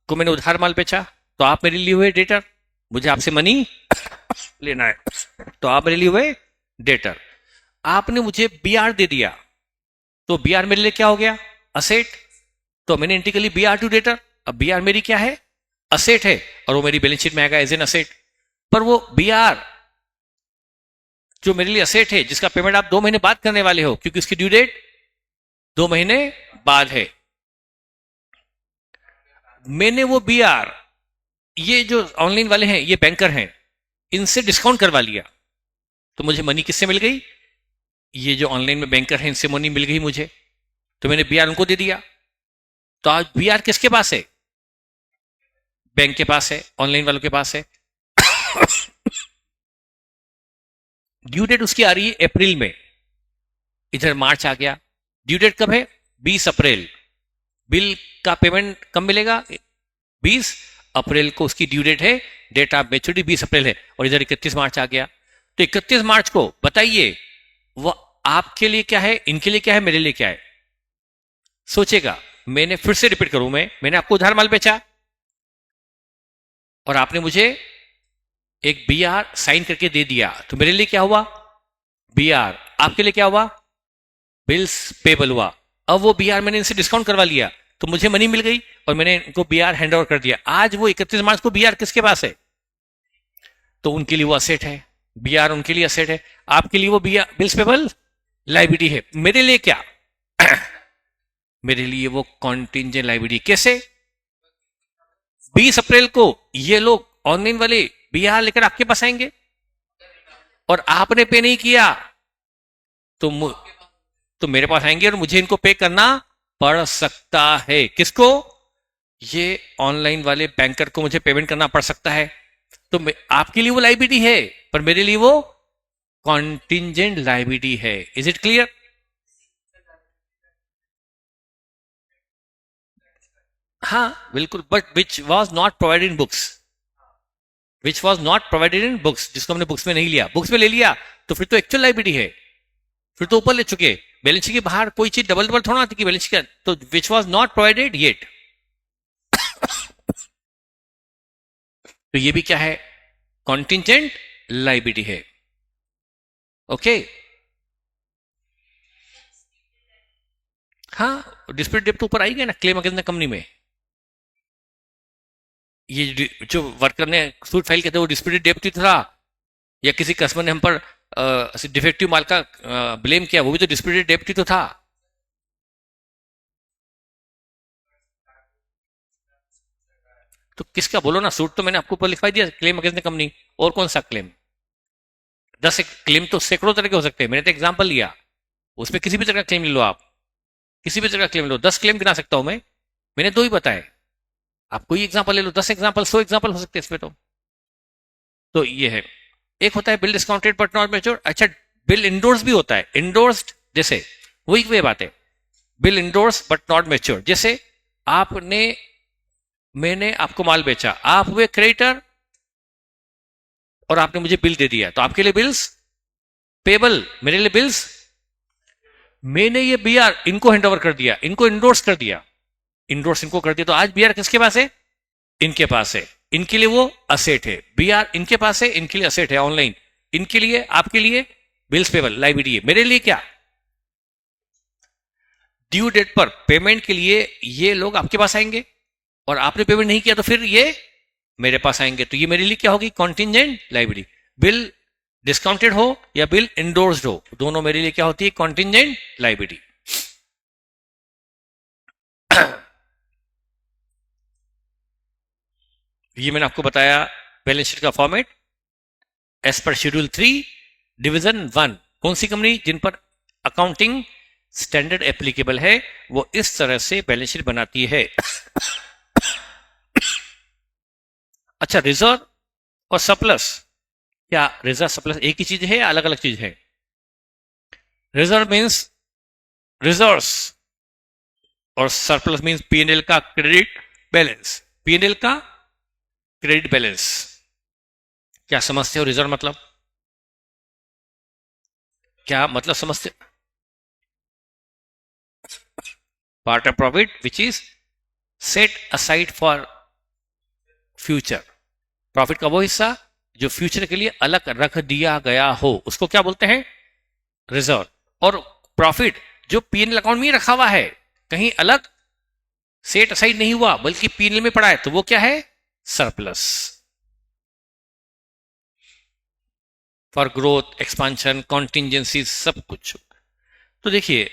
को मैंने उधार माल बेचा तो आप मेरे लिए हुए डेटर, मुझे आपसे मनी लेना है तो आप मेरे लिए हुए डेटर। आपने मुझे बीआर दे दिया तो बीआर मेरे लिए क्या हो गया? असेट। तो मैंने इंटिकली बीआर टू डेटर, अब बीआर मेरी क्या है? असेट है, और वो मेरी बैलेंस शीट में आएगा एज एन असेट। पर वो बीआर जो मेरे लिए असेट है जिसका पेमेंट आप 2 महीने बाद करने वाले हो क्योंकि उसकी ड्यू डेट 2 महीने बाद है, मैंने वो बीआर, ये जो ऑनलाइन वाले हैं ये बैंकर हैं, इनसे डिस्काउंट करवा लिया, तो मुझे मनी किससे मिल गई? ये जो ऑनलाइन में बैंकर हैं इनसे मनी मिल गई मुझे, तो मैंने बीआर उनको दे दिया। तो आज बीआर किसके पास है? बैंक के पास है, ऑनलाइन वालों के पास है। ड्यू डेट उसकी आ रही है अप्रैल में, इधर मार्च आ गया, ड्यू डेट कब है? 20 अप्रैल। बिल का पेमेंट कब मिलेगा? 20 अप्रैल को उसकी ड्यू डेट है, डेट ऑफ मैच्योरिटी 20 अप्रैल है, और इधर 31 मार्च आ गया। तो 31 मार्च को बताइए वो आपके लिए क्या है, इनके लिए क्या है, मेरे लिए क्या है? सोचेगा। मैंने फिर से रिपीट करूं, मैंने आपको उधार माल बेचा और आपने मुझे एक बीआर साइन करके दे दिया, तो मेरे लिए क्या हुआ? बीआर। आपके लिए क्या हुआ? बिल्स पेबल हुआ। अब वो बीआर मैंने इनसे डिस्काउंट करवा लिया तो मुझे मनी मिल गई और मैंने इनको बीआर हैंड ओवर कर दिया। आज वो 31 मार्च को बीआर किसके पास है? तो उनके लिए वो असेट है, बीआर उनके लिए असेट है, आपके लिए वो बीआर बिल्स पेबल लायबिलिटी है। मेरे लिए क्या? मेरे लिए वो कॉन्टिंजेंट लायबिलिटी। कैसे? 20 अप्रैल को ये लोग ऑनलाइन वाले बीआर लेकर आपके पास आएंगे, और आपने पे नहीं किया तो तो मेरे पास आएंगे और मुझे इनको पे करना पड़ सकता है। किसको? ये ऑनलाइन वाले बैंकर को मुझे पेमेंट करना पड़ सकता है। तो आपके लिए वो लाइबिलिटी है, पर मेरे लिए वो कॉन्टिंजेंट लाइबिलिटी है। Is it clear? हाँ बिल्कुल, but which was not provided in books, which was not provided in books, जिसको हमने बुक्स में नहीं लिया, बुक्स में ले लिया तो फिर तो एक्चुअल लाइबिलिटी है, फिर तो ऊपर ले चुके। बैलेंस शीट के बाहर कोई चीज डबल डबल थोड़ा आती कि बैलेंस शीट का, तो which was not provided yet. तो ये भी क्या है? कॉन्टिंजेंट लाइबिलिटी है। ओके हाँ, डिस्प्यूट डेब्ट तो ऊपर आई गई ना क्लेम अगेंस्ट द कंपनी में। ये जो वर्कर ने सूट फाइल किया था वो डिस्प्यूटेड डेब्ट था, या किसी कस्टमर ने हम पर डिफेक्टिव माल का ब्लेम किया, वो भी तो डिस्प्यूटेड डेब्ट तो था। तो किसका बोलो ना, सूट तो मैंने आपको ऊपर लिखवा दिया, क्लेम अगेंस्ट द कंपनी। और कौन सा क्लेम? 10 क्लेम तो सैकड़ों तरह के हो सकते हैं, मैंने तो एग्जाम्पल लिया, उसमें किसी भी तरह का क्लेम ले लो आप, किसी भी तरह का क्लेम लो, 10 क्लेम गिना सकता हूं मैं, मैंने 2 ही बताए। आप कोई एग्जाम्पल ले लो, 10 एग्जाम्पल, 100 एग्जाम्पल हो सकते हैं इसमें। तो ये है, एक होता है bill discounted but not mature. अच्छा, बिल इंडोर्स भी होता है, इंडोर्स्ड जैसे वही वे बात है, bill endorse but not mature. जैसे आपने, मैंने आपको माल बेचा, आप हुए क्रेडिटर और आपने मुझे बिल दे दिया, तो आपके लिए बिल्स पेबल, मेरे लिए बिल्स। मैंने ये बीआर इनको हैंड ओवर कर दिया, इनको इंडोर्स कर दिया, इंडोर्स इनको कर दिया, तो आज बीआर किसके पास है? इनके पास है। इनके लिए वो असेट है, बीआर इनके पास है, इनके लिए असेट है ऑनलाइन, इनके लिए, आपके लिए बिल्स पेबल लाइबिलिटी है। मेरे लिए क्या? ड्यू डेट पर पेमेंट के लिए ये लोग आपके पास आएंगे, और आपने पेमेंट नहीं किया तो फिर ये मेरे पास आएंगे, तो ये मेरे लिए क्या होगी? Contingent liability. बिल डिस्काउंटेड हो या बिल इंडोर्स्ड हो, दोनों मेरे लिए क्या होती है? Contingent liability. ये मैंने आपको बताया बैलेंस शीट का format as per schedule 3 division 1। कौन सी कंपनी जिन पर अकाउंटिंग स्टैंडर्ड एप्लीकेबल है वो इस तरह से बैलेंस शीट बनाती है। अच्छा, रिजर्व और सरप्लस, क्या रिजर्व सरप्लस एक ही चीज है या अलग अलग चीज है? रिजर्व मीन्स रिजर्व्स और सरप्लस मीन्स पीएनएल का क्रेडिट बैलेंस, पीएनएल का क्रेडिट बैलेंस। क्या समझते हो रिजर्व मतलब? क्या मतलब समझते? Part of profit which is set aside for future, profit का वो हिस्सा जो फ्यूचर के लिए अलग रख दिया गया हो, उसको क्या बोलते हैं? रिजर्व। और प्रॉफिट जो पीएनएल अकाउंट में रखा हुआ है, कहीं अलग सेट असाइड नहीं हुआ बल्कि पीएनएल में पड़ा है, तो वो क्या है? सरप्लस। फॉर ग्रोथ, एक्सपांशन, कॉन्टिंजेंसी, सब कुछ। तो देखिए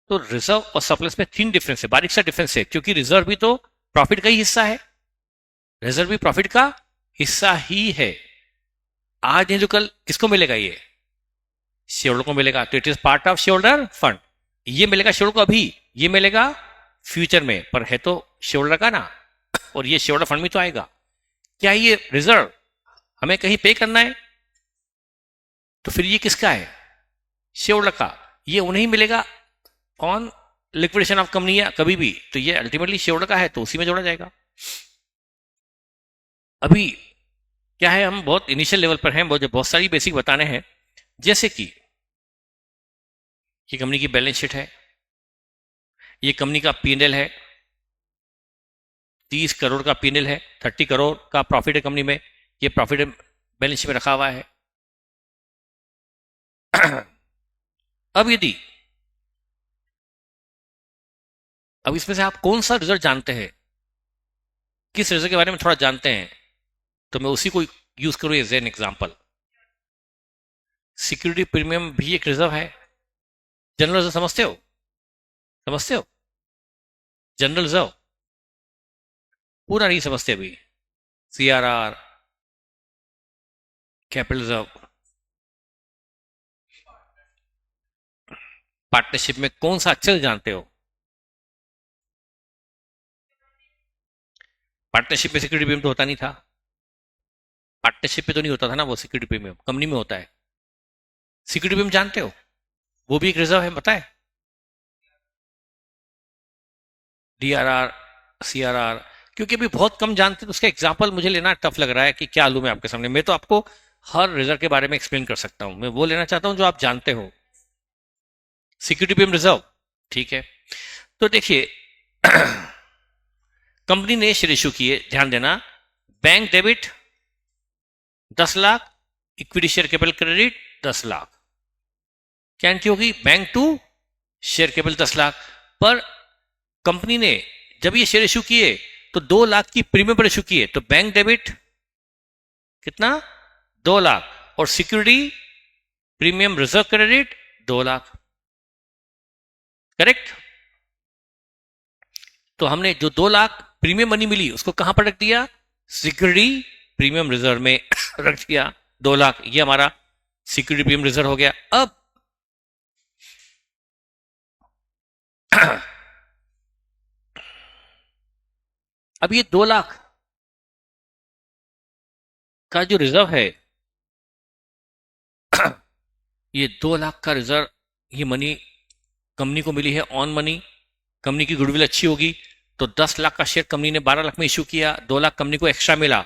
तो रिजर्व और सरप्लस में 3 डिफरेंस है, बारीक सा डिफरेंस है, क्योंकि रिजर्व भी तो प्रॉफिट का ही हिस्सा है, रिजर्व भी प्रॉफिट का हिस्सा ही है। आज नहीं जो कल किसको मिलेगा? ये शेयर होल्डर को मिलेगा, तो it is part of share holder fund. ये मिलेगा शेयर होल्डर को अभी, ये मिलेगा फ्यूचर में, पर है तो शेयर होल्डर का ना, और ये शेयर होल्डर फंड में तो आएगा। क्या ये रिजर्व हमें कहीं पे करना है? तो फिर ये किसका है? शेयर होल्डर का। ये उन्हें मिलेगा ऑन लिक्विडेशन ऑफ कंपनी या कभी भी, तो ये अल्टीमेटली शेयर होल्डर का है, तो उसी में जोड़ा जाएगा। अभी क्या है, हम बहुत इनिशियल लेवल पर हैं, बहुत सारी बेसिक बताने हैं। जैसे कि ये कंपनी की बैलेंस शीट है, ये कंपनी का पीएनएल है, 30 करोड़ का पीएनएल है, 30 करोड़ का प्रॉफिट है कंपनी में, ये प्रॉफिट बैलेंस शीट में रखा हुआ है। अब यदि, अब इसमें से आप कौन सा रिजल्ट जानते हैं, किस रिजल्ट के बारे में थोड़ा जानते हैं, तो मैं उसी को यूज करूं as an example. Security premium भी एक रिजर्व है। जनरल रिजर्व समझते हो? समझते हो? जनरल रिजर्व पूरा नहीं समझते अभी। CRR, capital reserve. पार्टनरशिप में कौन सा अक्षर जानते हो? पार्टनरशिप में सिक्योरिटी प्रीमियम तो होता नहीं था। पार्टनरशिप पे तो नहीं होता था ना वो सिक्योरिटी प्रीमियम, कंपनी में होता है। सिक्योरिटी प्रीमियम जानते हो? वो भी एक रिजर्व है, पता है? DRR, CRR। क्योंकि अभी बहुत कम जानते, तो उसका एग्जाम्पल मुझे लेना टफ लग रहा है कि क्या लूं मैं आपके सामने। मैं तो आपको हर रिजर्व के बारे में एक्सप्लेन कर सकता हूं, मैं वो लेना चाहता हूं जो आप जानते हो। सिक्योरिटी प्रीमियम रिजर्व, ठीक है। तो देखिए, कंपनी ने शेयर इशू किए, ध्यान देना। Bank debit 10 lakh, equity share capital credit 10 lakh. क्या एंट्री होगी? Bank to share capital 10 lakh. पर कंपनी ने जब ये शेयर इशू किए तो 2 लाख की प्रीमियम पर इशू किए, तो बैंक डेबिट कितना? 2 लाख। और security premium reserve credit 2 lakh. Correct? तो हमने जो 2 लाख प्रीमियम मनी मिली उसको कहां पर रख दिया? सिक्योरिटी प्रीमियम रिजर्व में रख दिया। 2 लाख, ये हमारा सिक्योरिटी प्रीमियम रिजर्व हो गया। अब अब ये 2 लाख का जो रिजर्व है, ये 2 लाख का रिजर्व, ये मनी कंपनी को मिली है ऑन मनी। कंपनी की गुडविल अच्छी होगी, तो 10 लाख का शेयर कंपनी ने 12 लाख में इशू किया, 2 लाख कंपनी को एक्स्ट्रा मिला,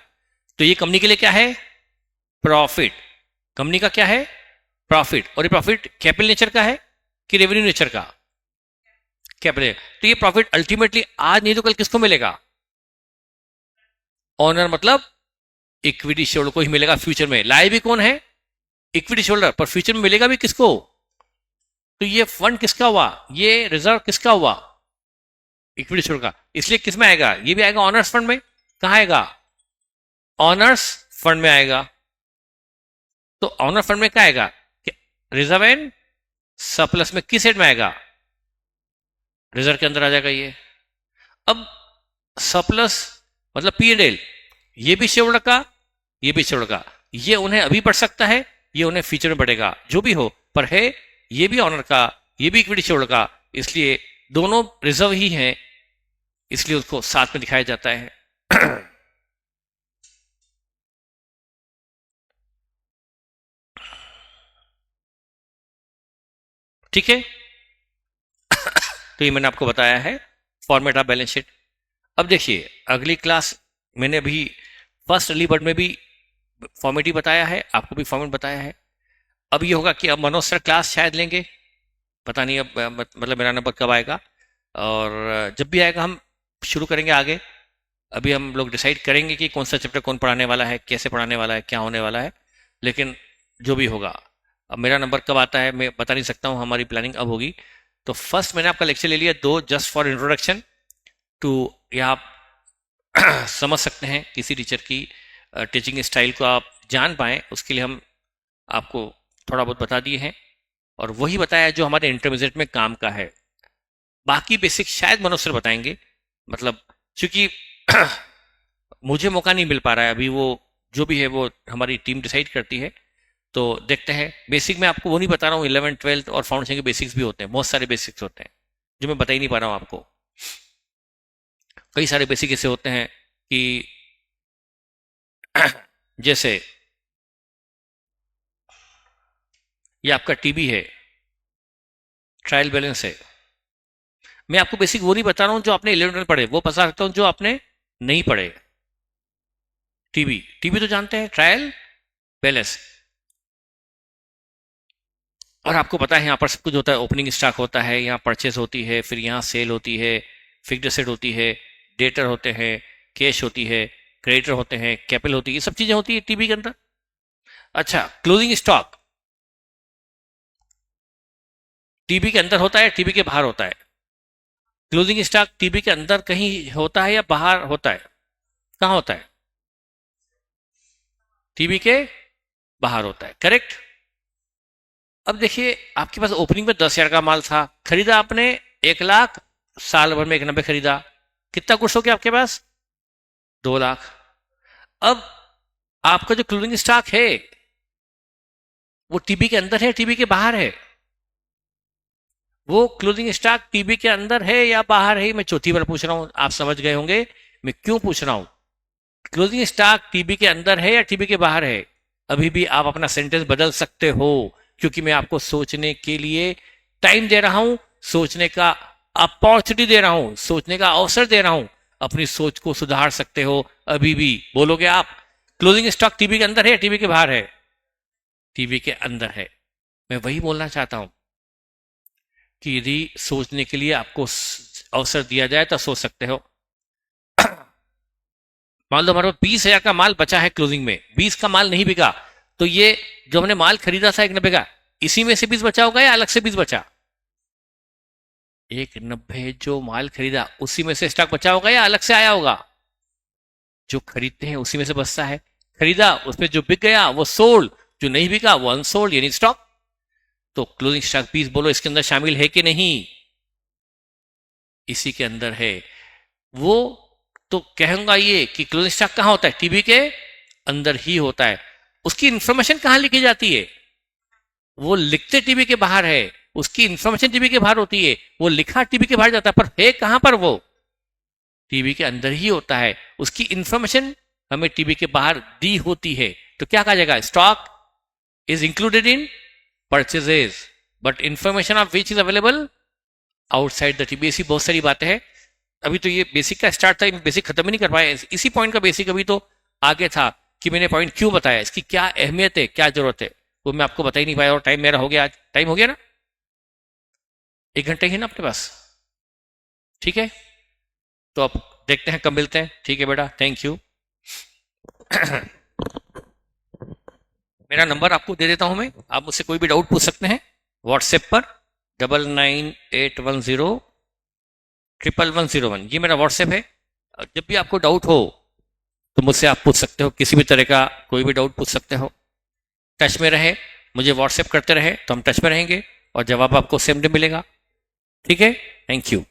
तो ये कंपनी के लिए क्या है? प्रॉफिट। कंपनी का क्या है? प्रॉफिट। और ये प्रॉफिट कैपिटल नेचर का है कि रेवेन्यू नेचर का? कैपिटल। तो ये प्रॉफिट अल्टीमेटली आज नहीं तो कल किसको मिलेगा? ऑनर, मतलब इक्विटी शेयर को ही मिलेगा फ्यूचर में। लाए भी कौन है? इक्विटी शेयर, पर फ्यूचर में मिलेगा भी किसको? तो ये फंड किसका हुआ? ये रिजर्व किसका हुआ? इक्विटी शेयर का। इसलिए किस में आएगा? ये भी आएगा ऑनर्स फंड में। कहां आएगा? ऑनर्स फंड में आएगा। तो ऑनर फंड में क्या आएगा? रिजर्व एंड सरप्लस में किस हेड में आएगा? रिजर्व के अंदर आ जाएगा ये। अब सरप्लस मतलब P&L, ये भी शेयर का, ये भी शेयर का। ये उन्हें अभी बढ़ सकता है, ये उन्हें फ्यूचर में बढ़ेगा, जो भी हो, पर है ये भी ऑनर का, ये भी इक्विटी शेयर का। इसलिए दोनों रिजर्व ही हैं, इसलिए उसको साथ में दिखाया जाता है। ठीक है, तो ये मैंने आपको बताया है फॉर्मेट ऑफ बैलेंस शीट। अब देखिए, अगली क्लास मैंने अभी फर्स्ट अर्ली बर्ड में भी फॉर्मेट ही बताया है, आपको भी फॉर्मेट बताया है। अब ये होगा कि अब मनोज सर क्लास शायद लेंगे, पता नहीं अब मतलब मेरा नंबर कब आएगा, और जब भी आएगा हम शुरू करेंगे आगे। अभी हम लोग डिसाइड करेंगे कि कौन सा चैप्टर कौन पढ़ाने वाला है, कैसे पढ़ाने वाला है, क्या होने वाला है, लेकिन जो भी होगा। अब मेरा नंबर कब आता है मैं बता नहीं सकता हूँ, हमारी प्लानिंग अब होगी। तो फर्स्ट मैंने आपका लेक्चर ले लिया 2, जस्ट फॉर इंट्रोडक्शन टू, या आप समझ सकते हैं किसी टीचर की टीचिंग स्टाइल को आप जान पाएँ, उसके लिए हम आपको थोड़ा बहुत बता दिए हैं, और वही बताया जो हमारे इंटरमीडिएट में काम का है। बाकी बेसिक शायद मनोज सर बताएंगे, मतलब क्योंकि मुझे मौका नहीं मिल पा रहा है अभी, वो जो भी है वो हमारी टीम डिसाइड करती है। तो देखते हैं। बेसिक में आपको वो नहीं बता रहा हूँ, 11th 12th और फाउंडेशन के बेसिक्स भी होते हैं, बहुत सारे बेसिक्स होते हैं जो मैं बता ही नहीं पा रहा हूँ आपको। कई सारे बेसिक ऐसे होते हैं कि जैसे ये आपका टीबी है, ट्रायल बैलेंस है। मैं आपको बेसिक वो नहीं बता रहा हूँ जो आपने 11th में पढ़े, वो बता सकता हूँ जो आपने नहीं पढ़े। टीबी, टीबी तो जानते हैं, ट्रायल बैलेंस। और आपको पता है यहाँ पर सब कुछ होता है, ओपनिंग स्टॉक होता है, यहाँ परचेस होती है, फिर यहाँ सेल होती है, फिक्स्ड एसेट होती है, डेटर होते हैं, कैश होती है, क्रेडिटर होते हैं, कैपिटल होती है, ये सब चीजें होती है टीबी के अंदर। अच्छा, क्लोजिंग स्टॉक टीबी के अंदर होता है, टीबी के बाहर होता है? क्लोजिंग स्टॉक टीबी के अंदर कहीं होता है या बाहर होता है? कहाँ होता है? टीबी के बाहर होता है, करेक्ट। अब देखिए आपके पास ओपनिंग में 10,000 का माल था, खरीदा आपने 1 लाख, साल भर में 1,90 खरीदा, कितना गुड्स हो गया आपके पास? 2 लाख। अब आपका जो क्लोजिंग स्टॉक है वो टीबी के अंदर है, टीबी के बाहर है? वो क्लोजिंग स्टॉक टीबी के अंदर है या बाहर है? मैं चौथी बार पूछ रहा हूं, आप समझ गए होंगे मैं क्यों पूछ रहा हूं। क्लोजिंग स्टॉक टीबी के अंदर है या टीबी के बाहर है? अभी भी आप अपना सेंटेंस बदल सकते हो, क्योंकि मैं आपको सोचने के लिए टाइम दे रहा हूं, सोचने का अपॉर्चुनिटी दे रहा हूं, सोचने का अवसर दे रहा हूं। अपनी सोच को सुधार सकते हो अभी भी। बोलोगे आप क्लोजिंग स्टॉक टीबी के अंदर है या टीबी के बाहर है? टीबी के अंदर है। मैं वही बोलना चाहता हूं कि यदि सोचने के लिए आपको अवसर दिया जाए तो सोच सकते हो। मान लो हमारे पास 20,000 का माल बचा है क्लोजिंग में, 20 का माल नहीं बिका, तो ये जो हमने माल खरीदा था 1,90 का, इसी में से 20 बचा होगा या अलग से 20 बचा? 1,90 जो माल खरीदा उसी में से स्टॉक बचा होगा या अलग से आया होगा? जो खरीदते हैं उसी में से बचता है। खरीदा, उसमें जो बिक गया वो सोल्ड, जो नहीं बिका वो अनसोल्ड यानी स्टॉक। तो क्लोजिंग स्टॉक 20 बोलो इसके अंदर शामिल है कि नहीं? इसी के अंदर है वो। तो कहूंगा ये कि क्लोजिंग स्टॉक कहां होता है? टीबी के अंदर ही होता है। उसकी इंफॉर्मेशन कहां लिखी जाती है? वो लिखते टीबी के बाहर है, उसकी इंफॉर्मेशन टीबी के बाहर होती है, वो लिखा टीबी के बाहर जाता है, पर है कहां पर? वो टीबी के अंदर ही होता है। उसकी इंफॉर्मेशन हमें टीबी के बाहर दी होती है। तो क्या कहा जाएगा? Stock is included in purchases but information of which is available outside the TB. ऐसी बहुत सारी बातें हैं। अभी तो ये बेसिक का स्टार्ट था, बेसिक खत्म ही नहीं कर पाए। इसी पॉइंट का बेसिक अभी तो आगे था कि मैंने पॉइंट क्यों बताया, इसकी क्या अहमियत है, क्या जरूरत है, वो मैं आपको बता ही नहीं पाया। और टाइम मेरा हो गया, आज टाइम हो गया ना, 1 घंटे ही ना अपने पास। ठीक है, तो अब देखते हैं कब मिलते हैं। ठीक है बेटा, थैंक यू। मेरा नंबर आपको दे देता हूं मैं, आप मुझसे कोई भी डाउट पूछ सकते हैं व्हाट्सएप पर 9981101101। ये मेरा व्हाट्सएप है। जब भी आपको डाउट हो तो मुझसे आप पूछ सकते हो, किसी भी तरह का कोई भी डाउट पूछ सकते हो। टच में रहे, मुझे व्हाट्सएप करते रहे तो हम टच में रहेंगे और जवाब आपको सेम डे मिलेगा। ठीक है, थैंक यू।